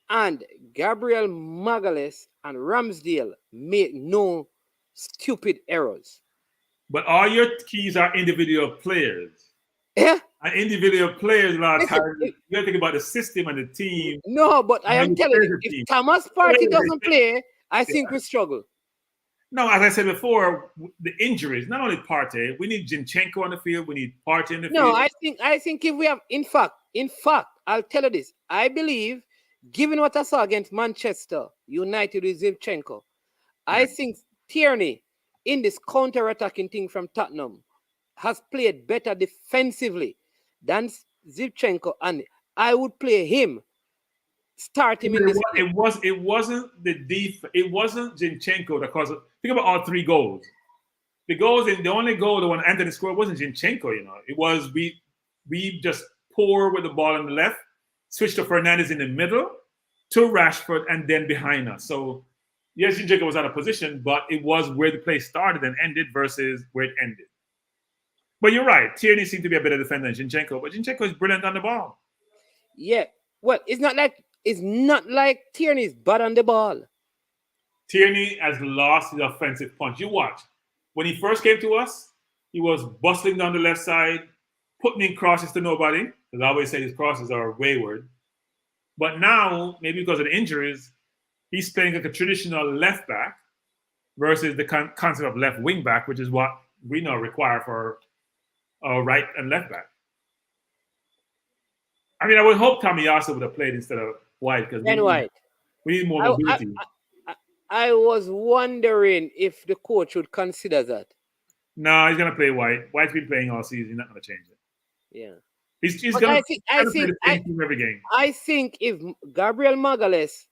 Speaker 5: And Gabriel Magalhaes and Ramsdale make no stupid errors.
Speaker 6: But all your keys are individual players.
Speaker 5: Yeah.
Speaker 6: And individual players, a lot of times, you got to think about the system and the team.
Speaker 5: No, but I am telling you, if Thomas Partey doesn't play, I think we struggle.
Speaker 6: No, as I said before, the injuries, not only Partey, we need Zinchenko on the field, we need Partey in the field.
Speaker 5: No, I think if we have, in fact, I'll tell you this. I believe, given what I saw against Manchester United with Zinchenko, I think Tierney, in this counter-attacking thing from Tottenham, has played better defensively than Zinchenko, and I would play him. Start him in this game.
Speaker 6: It wasn't Zinchenko that caused it. Think about all 3 goals. The only goal, the one Anthony scored, wasn't Zinchenko, you know. It was we just pour with the ball on the left, switch to Fernandes in the middle, to Rashford, and then behind us. So yes, Zinchenko was out of position, but it was where the play started and ended versus where it ended. But you're right. Tierney seemed to be a better defender than Zinchenko, but Zinchenko is brilliant on the ball.
Speaker 5: Yeah. Well, it's not like Tierney's bad on the ball.
Speaker 6: Tierney has lost his offensive punch. You watch. When he first came to us, he was bustling down the left side, putting in crosses to nobody, because I always say his crosses are wayward. But now, maybe because of the injuries, he's playing like a traditional left back versus the concept of left wing back, which is what we now require for our right and left back. I mean, I would hope Tomiyasu would have played instead of White, because we need more mobility.
Speaker 5: I was wondering if the coach would consider that.
Speaker 6: No, he's going to play White. White's been playing all season. He's not going to change it.
Speaker 5: Yeah.
Speaker 6: He's going to play the same team every game.
Speaker 5: I think if Gabriel Magalhaes,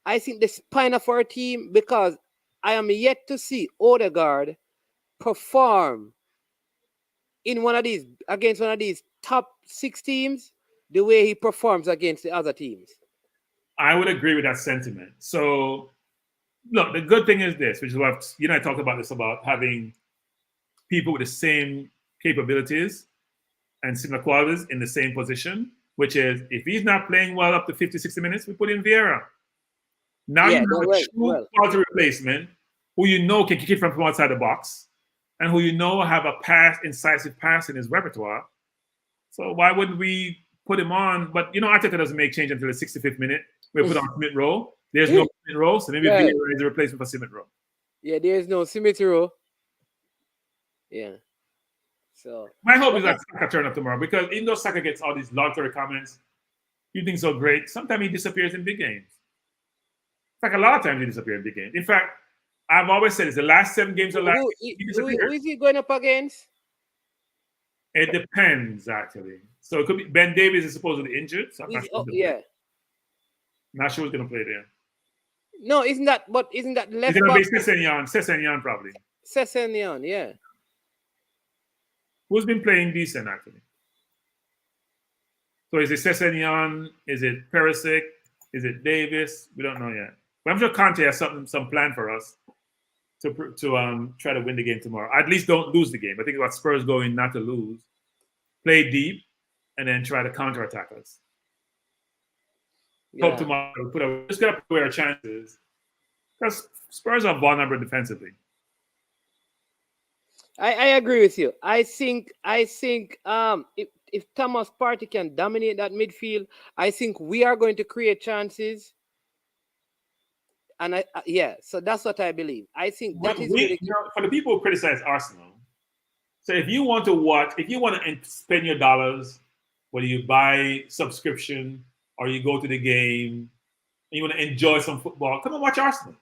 Speaker 5: I think the spine of our team, because I am yet to see Odegaard perform in against one of these top 6 teams the way he performs against the other teams.
Speaker 6: I would agree with that sentiment. So, look, the good thing is this, which is what you and I talked about this, about having people with the same capabilities and similar qualities in the same position, which is if he's not playing well up to 50, 60 minutes, we put in Vieira. Now you have a true quality replacement who you know can kick it from outside the box and who you know have a incisive pass in his repertoire. So why wouldn't we put him on? But, Arteta doesn't make change until the 65th minute. We put on Smith Rowe. There's no Smith Rowe, so maybe Vieira is a replacement for Smith Rowe.
Speaker 5: Yeah, there's no Smith Rowe. Yeah. So
Speaker 6: my hope is that Saka turn up tomorrow, because even though Saka gets all these laudatory comments, you think so great, sometimes he disappears in big games. In fact, a lot of times he disappears in big games. In fact, I've always said it's the last 7 games of last
Speaker 5: he disappears. Who is he going up against?
Speaker 6: It depends, actually. So it could be Ben Davies is supposedly injured. So I'm not sure not sure who's going to play there.
Speaker 5: No, isn't that left?
Speaker 6: It's going to be Sessegnon probably.
Speaker 5: Sessegnon, yeah.
Speaker 6: Who's been playing decent, actually? So is it Sessegnon? Is it Perisic? Is it Davis? We don't know yet. But I'm sure Kronke has some plan for us to try to win the game tomorrow. At least don't lose the game. I think about Spurs going not to lose. Play deep and then try to counterattack us. Yeah. Hope tomorrow just got to put our chances, because Spurs are vulnerable defensively.
Speaker 5: I agree with you. I think if Thomas Partey can dominate that midfield, I think we are going to create chances. And yeah, so that's what I believe. I think that is going to
Speaker 6: For the people who criticize Arsenal, so if you want to watch, if you want to spend your dollars, whether you buy subscription or you go to the game, and you want to enjoy some football, come and watch Arsenal.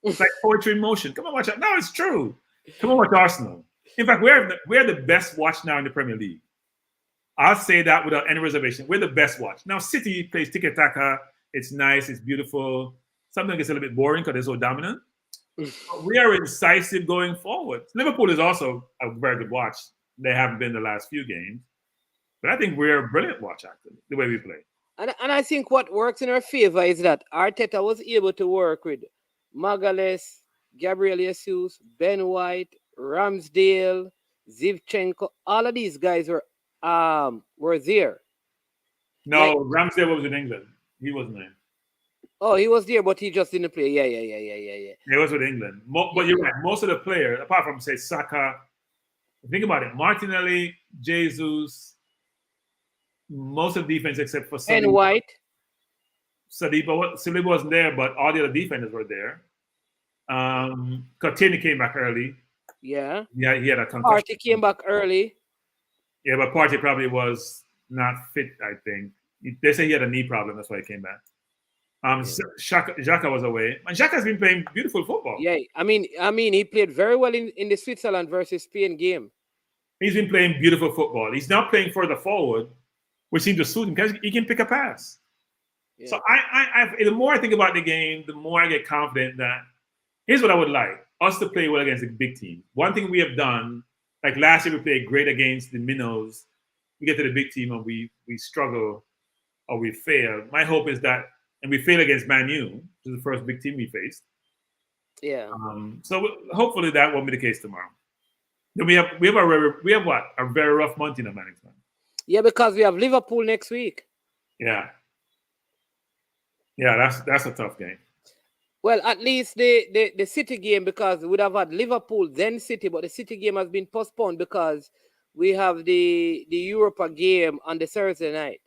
Speaker 6: It's like poetry in motion. Come and watch it. No, it's true. Come and watch Arsenal. In fact, we're the best watch now in the Premier League. I'll say that without any reservation. We're the best watch. Now, City plays tiki-taka. It's nice. It's beautiful. Sometimes it's a little bit boring because they're so dominant. But we are incisive going forward. Liverpool is also a very good watch. They haven't been the last few games. But I think we're a brilliant watch, actually, the way we play.
Speaker 5: And I think what works in our favor is that Arteta was able to work with Magalhaes, Gabriel Jesus, Ben White, Ramsdale, Zivchenko. All of these guys were there.
Speaker 6: No, Ramsdale was in England. He wasn't there.
Speaker 5: Oh, he was there, but he just didn't play. Yeah.
Speaker 6: He was with England. But you're right. Most of the players, apart from, say, Saka, think about it. Martinelli, Jesus, most of the defense except for
Speaker 5: Ben White.
Speaker 6: Saliba wasn't there, but all the other defenders were there. Coutinho came back early.
Speaker 5: Yeah,
Speaker 6: he had a concussion.
Speaker 5: Partey came back early.
Speaker 6: Yeah, but Partey probably was not fit, I think. They say he had a knee problem. That's why he came back. Xhaka was away. And Xhaka's been playing beautiful football.
Speaker 5: Yeah, I mean, he played very well in the Switzerland versus Spain game.
Speaker 6: He's been playing beautiful football. He's now playing further forward, which seems to suit him because he can pick a pass. Yeah. So the more I think about the game, the more I get confident that here's what I would like us to play well against a big team. One thing we have done, like last year, we played great against the minnows. We get to the big team and we struggle or we fail. My hope is that, and we fail against Man U, which is the first big team we faced.
Speaker 5: Yeah.
Speaker 6: So hopefully that won't be the case tomorrow. Then we have what? A very rough month in the management.
Speaker 5: Yeah, because we have Liverpool next week.
Speaker 6: Yeah. Yeah, that's a tough game.
Speaker 5: Well, at least the City game, because we would have had Liverpool then City, but the City game has been postponed because we have the Europa game on the Thursday night.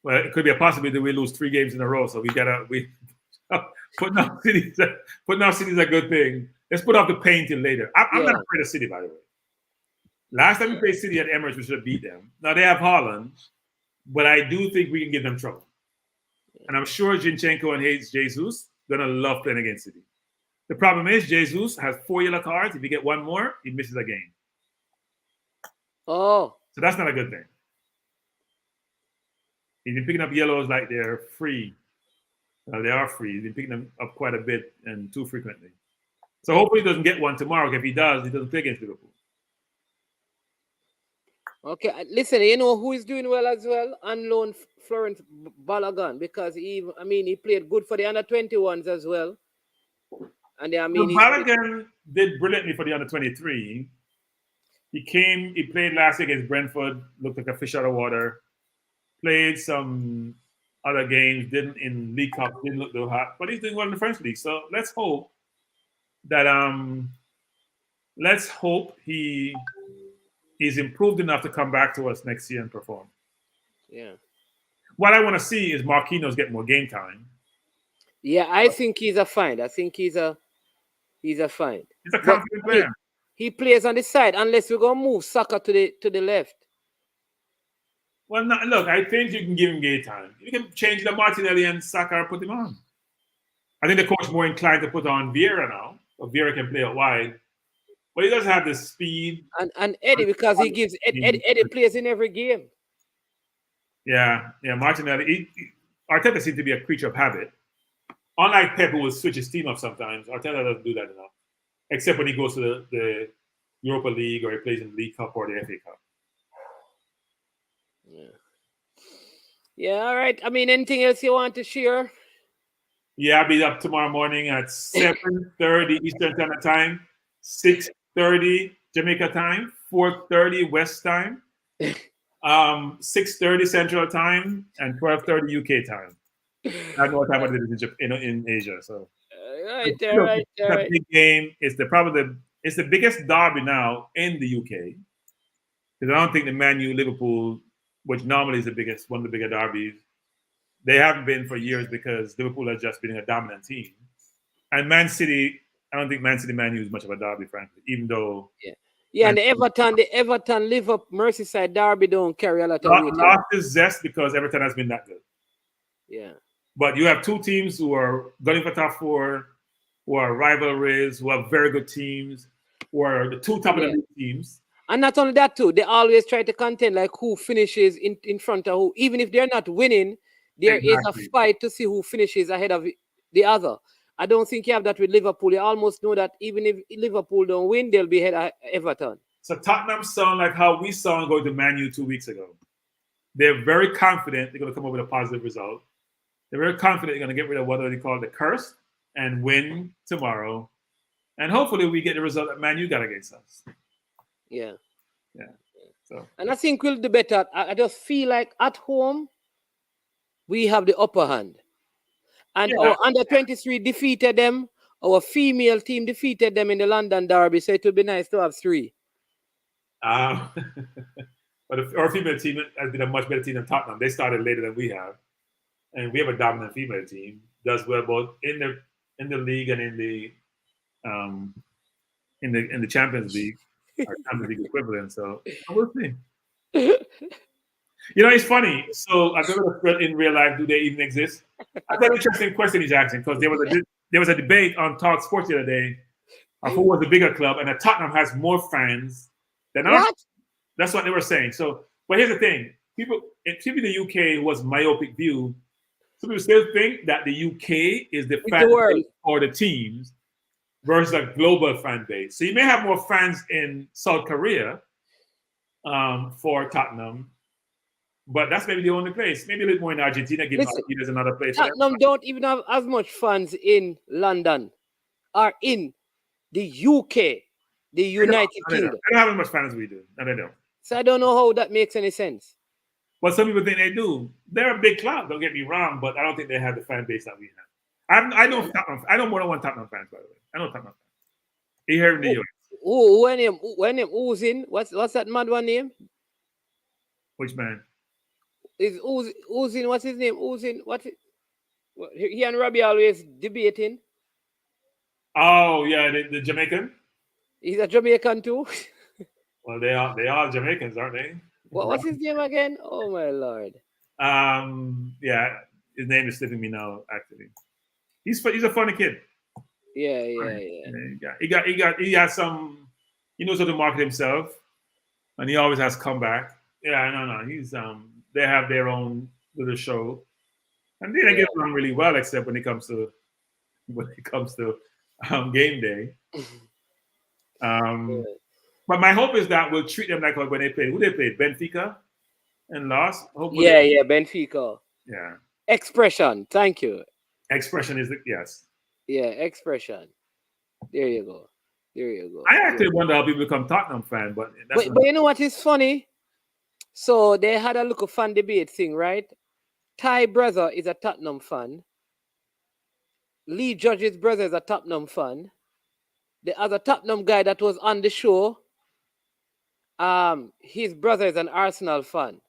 Speaker 6: Well, it could be a possibility that we lose 3 games in a row, so putting off City's a good thing. Let's put off the pain till later. I'm not afraid of City, by the way. Last time we played City at Emirates, we should have beat them. Now they have Haaland, but I do think we can give them trouble. And I'm sure Zinchenko and Jesus gonna love playing against City. The problem is Jesus has 4 yellow cards. If you get one more, he misses a game.
Speaker 5: Oh.
Speaker 6: So that's not a good thing. He's been picking up yellows like they're free. Well, they are free. He's been picking them up quite a bit and too frequently. So hopefully he doesn't get one tomorrow. If he does, he doesn't play against Liverpool.
Speaker 5: Okay, listen, you know who is doing well as well? On loan, Florent Balogun, because he played good for the under-21s as well. And
Speaker 6: Balogun did brilliantly for the under-23. He played last year against Brentford, looked like a fish out of water. Played some other games, didn't in League Cup, didn't look too hot, but he's doing well in the French League. So let's hope that he's improved enough to come back to us next year and perform.
Speaker 5: Yeah.
Speaker 6: What I want to see is Marquinhos get more game time.
Speaker 5: Yeah, I think he's a find. I think he's a find.
Speaker 6: He's a confident player.
Speaker 5: He plays on the side unless we're gonna move Saka to the left.
Speaker 6: Well, look, I think you can give him game time. You can change the Martinelli and Saka or put him on. I think the coach is more inclined to put on Vieira now. Or Vieira can play out wide. But he doesn't have the speed.
Speaker 5: And Eddie, because he gives Eddie plays in every game.
Speaker 6: Yeah, Martinelli. Arteta seems to be a creature of habit. Unlike Pep, who will switch his team up sometimes, Arteta doesn't do that enough. Except when he goes to the Europa League or he plays in the League Cup or the FA Cup.
Speaker 5: Yeah, all right. Anything else you want to share?
Speaker 6: Yeah, I'll be up tomorrow morning at 7:30 Eastern Standard Time, 6:30 Jamaica time, 4:30 West time, 6:30 Central Time, and 12:30 UK time. I know what time it is in Asia. So,
Speaker 5: all right.
Speaker 6: It's a big game. It's probably it's the biggest derby now in the UK. Because I don't think the Man U Liverpool, which normally is one of the bigger derbies, they haven't been for years because Liverpool has just been a dominant team. And Man City, I don't think Man City Man U is much of a derby, frankly, even though.
Speaker 5: Yeah, and the Everton Liverpool Merseyside derby don't carry a lot of weight.
Speaker 6: Lost is zest because Everton has been that good.
Speaker 5: Yeah.
Speaker 6: But you have two teams who are gunning for top four, who are rivalries, who have very good teams, who are the two top of the league teams.
Speaker 5: And not only that too, they always try to contend like who finishes in front of who. Even if they're not winning, there is a fight to see who finishes ahead of the other. I don't think you have that with Liverpool. You almost know that even if Liverpool don't win, they'll be ahead of Everton.
Speaker 6: So Tottenham sound like how we saw going to Man U 2 weeks ago. They're very confident they're going to come up with a positive result. They're very confident they're going to get rid of what they call the curse and win tomorrow. And hopefully we get the result that Man U got against us.
Speaker 5: Yeah.
Speaker 6: So.
Speaker 5: And I think we'll do better. I just feel like at home, we have the upper hand. And our under-23 defeated them. Our female team defeated them in the London derby. So it would be nice to have 3.
Speaker 6: But our female team has been a much better team than Tottenham. They started later than we have. And we have a dominant female team. Does well both in the league and in the Champions League. Our Champions League equivalent. So we'll see. It's funny. So I've never read in real life, do they even exist? I thought an interesting question he's asking because there was a debate on Talk Sports the other day of who was the bigger club, and Tottenham has more fans than us. That's what they were saying. So, but here's the thing: people in the UK who was myopic view. Some people still think that the UK is the fan base or the teams versus a global fan base. So you may have more fans in South Korea for Tottenham. But that's maybe the only place. Maybe a little more in Argentina, given there's another place.
Speaker 5: Tottenham don't even have as much fans in London or in the UK, the United Kingdom.
Speaker 6: They don't have as much fans as we do. No, they don't.
Speaker 5: So I don't know how that makes any sense.
Speaker 6: But some people think they do. They're a big club, don't get me wrong, but I don't think they have the fan base that we have. I know more than one Tottenham fans, by the way. I know Tottenham fans. You hear in the US.
Speaker 5: When him Oozin, what's that mad one name?
Speaker 6: Which man?
Speaker 5: Is Oozin, what's his name? Oozin, he and Robbie always debating.
Speaker 6: Oh yeah, the Jamaican.
Speaker 5: He's a Jamaican too.
Speaker 6: Well, they are Jamaicans, aren't they?
Speaker 5: What's his name again? Oh my lord.
Speaker 6: Yeah, his name is slipping me now. Actually, he's a funny kid.
Speaker 5: Yeah.
Speaker 6: He has some. He knows how to market himself, and he always has comeback. Yeah, no. He's they have their own little show, and they get along really well, except when it comes to game day. But my hope is that we'll treat them like when they played. Who they played? Benfica, and lost. Hopefully.
Speaker 5: Yeah, Benfica.
Speaker 6: Yeah.
Speaker 5: Expression. Thank you.
Speaker 6: Expression is yes.
Speaker 5: Yeah, expression. There you go.
Speaker 6: I actually wonder how people become Tottenham fan, but
Speaker 5: you know what is funny? So they had a little fan debate thing, right? Ty brother is a Tottenham fan. Lee Judge's brother is a Tottenham fan. The other Tottenham guy that was on the show, his brother is an Arsenal fan.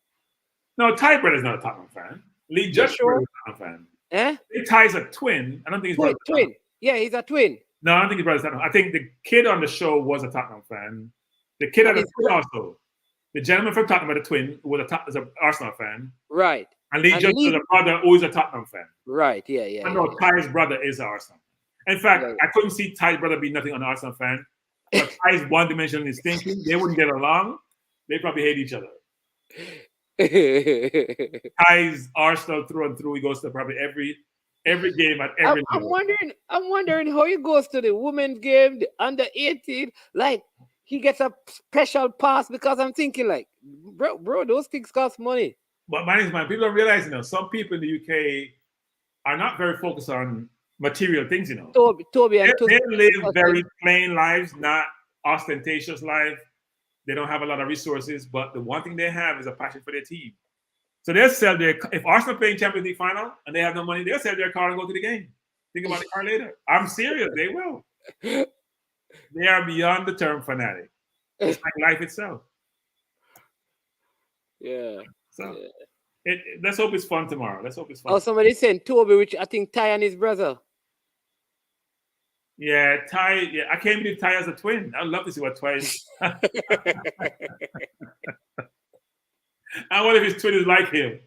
Speaker 6: No, Ty brother is not a Tottenham fan. Lee Judge's brother is a Tottenham fan. Ty's a twin. I don't think he's
Speaker 5: twin. Yeah, he's a twin.
Speaker 6: No, I don't think his brother's Tottenham. I think the kid on the show was a Tottenham fan. The kid on the show also. The gentleman from Tottenham, the twin, was an Arsenal fan.
Speaker 5: Right.
Speaker 6: And Lee Judge was a brother who is a Tottenham fan.
Speaker 5: Right, yeah.
Speaker 6: I know Ty's brother is an Arsenal fan. In fact, I couldn't see Ty's brother be nothing on an Arsenal fan. But Ty's one-dimensional in his thinking. They wouldn't get along. They probably hate each other. Ty's Arsenal through and through. He goes to probably every game at every level.
Speaker 5: I'm wondering how he goes to the women's game, the under 18, like he gets a special pass because I'm thinking like, bro, those things cost money.
Speaker 6: But people don't realize, some people in the UK are not very focused on material things,
Speaker 5: Toby and
Speaker 6: they live very plain lives, not ostentatious life. They don't have a lot of resources, but the one thing they have is a passion for their team. So they'll sell if Arsenal playing Champions League final and they have no money, they'll sell their car and go to the game. Think about the car later. I'm serious, they will. They are beyond the term fanatic. It's like life itself.
Speaker 5: Yeah.
Speaker 6: So let's hope it's fun tomorrow. Let's hope it's fun.
Speaker 5: Oh, somebody saying Toby, which I think Ty and his brother.
Speaker 6: Yeah, Ty. Yeah, I can't believe Ty has a twin. I'd love to see what twice. I wonder if his twin is like him.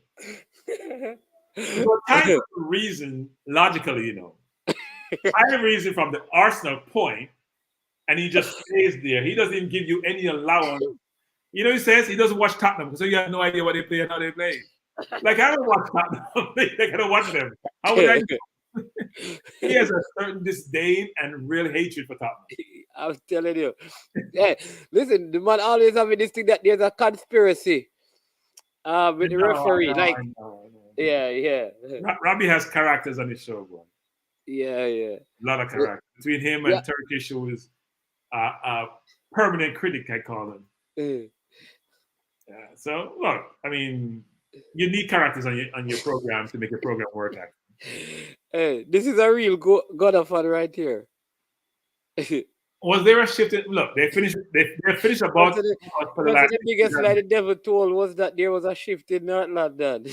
Speaker 6: So Ty has a reason, logically, you know. I have a reason from the Arsenal point, and he just stays there. He doesn't even give you any allowance. You know, he says he doesn't watch Tottenham, so you have no idea what they play and how they play. Like, I don't watch Tottenham. They gotta watch them. How would I know? He has a certain disdain and real hatred for Tottenham.
Speaker 5: I'm telling you. Hey, listen, the man always having this thing that there's a conspiracy with the referee. I know. Yeah.
Speaker 6: Robbie has characters on his show, bro.
Speaker 5: Yeah.
Speaker 6: A lot of characters. Between him and Turkish, who is a permanent critic, I call him. So, look, I mean, you need characters on your program to make your program work.
Speaker 5: Hey, this is a real God of fun right here.
Speaker 6: Was there a shift? Look, they finished about for the last.
Speaker 5: The biggest lie the devil told was that there was a shift in North London.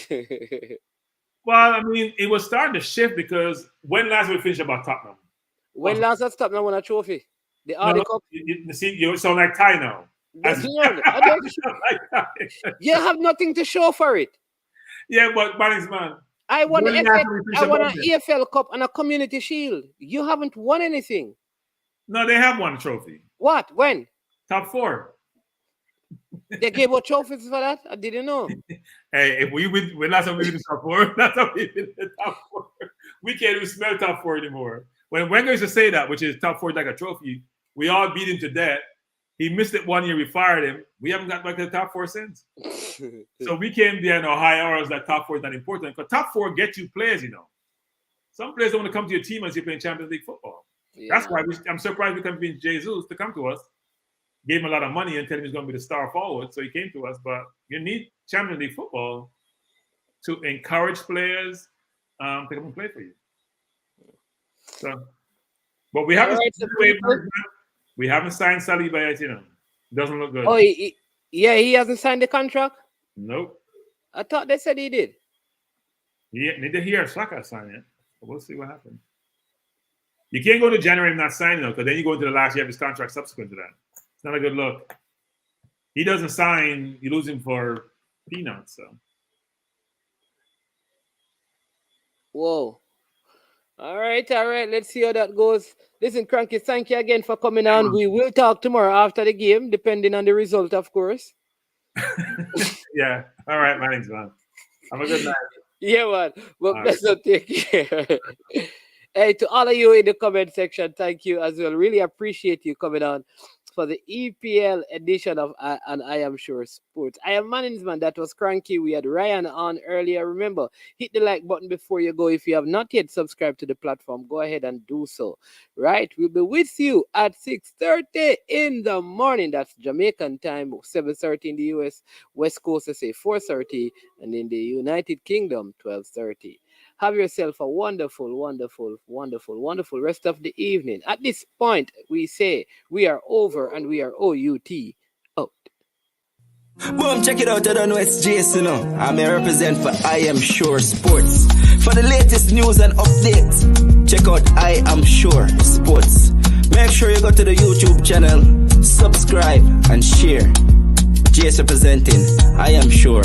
Speaker 6: Well, I mean, it was starting to shift because when last we finished about Tottenham?
Speaker 5: When last Tottenham won a trophy? The Cup.
Speaker 6: You see, you sound like Ty now.
Speaker 5: You have nothing to show for it.
Speaker 6: Yeah, but Bannings, man.
Speaker 5: I won an EFL Cup and a Community Shield. You haven't won anything.
Speaker 6: No, they have won a trophy.
Speaker 5: What? When?
Speaker 6: Top 4.
Speaker 5: They gave out trophies for that? I didn't know.
Speaker 6: Hey, if we win, when last time we win the top 4, that's how we win the top 4. We can't even smell top 4 anymore. When Wenger used to say that, which is top 4 is like a trophy, we all beat him to death. He missed it 1 year, we fired him. We haven't got back to the top 4 since. So we came there in our high hours that top 4 is not important. Because top 4 get you players, you know. Some players don't want to come to your team as you're playing Champions League football. Yeah. That's why I'm surprised we convinced Jesus to come to us. Gave him a lot of money and tell him he's going to be the star forward. So he came to us. But you need Champions League football to encourage players to come and play for you. So, but we haven't signed Saliba yet, you know. Doesn't look good.
Speaker 5: Oh, he hasn't signed the contract?
Speaker 6: Nope.
Speaker 5: I thought they said he did.
Speaker 6: Yeah, neither he or Saka signed it. We'll see what happens. You can't go to January and not sign though, because then you go into the last year of his contract subsequent to that. It's not a good look. He doesn't sign, you lose him for peanuts. So.
Speaker 5: Whoa. All right. Let's see how that goes. Listen, Cranky, thank you again for coming on. We will talk tomorrow after the game, depending on the result, of course.
Speaker 6: Yeah. All right, my name's man. Have a good night.
Speaker 5: Yeah, man. But let's not take care. Hey, to all of you in the comment section, thank you as well. Really appreciate you coming on for the EPL edition of And I Am Sure Sports. I am management. That was Cranky. We had Ryan on earlier. Remember, hit the like button before you go. If you have not yet subscribed to the platform, go ahead and do so. Right? We'll be with you at 6:30 in the morning. That's Jamaican time, 7:30 in the US, West Coast, say 4:30, and in the United Kingdom, 12:30. Have yourself a wonderful, wonderful, wonderful, wonderful rest of the evening. At this point, we say we are over and we are OUT out.
Speaker 8: Boom, check it out. I don't know it's Jason. I'm a represent for I Am Sure Sports. For the latest news and updates, check out I Am Sure Sports. Make sure you go to the YouTube channel, subscribe and share. Jason representing I Am Sure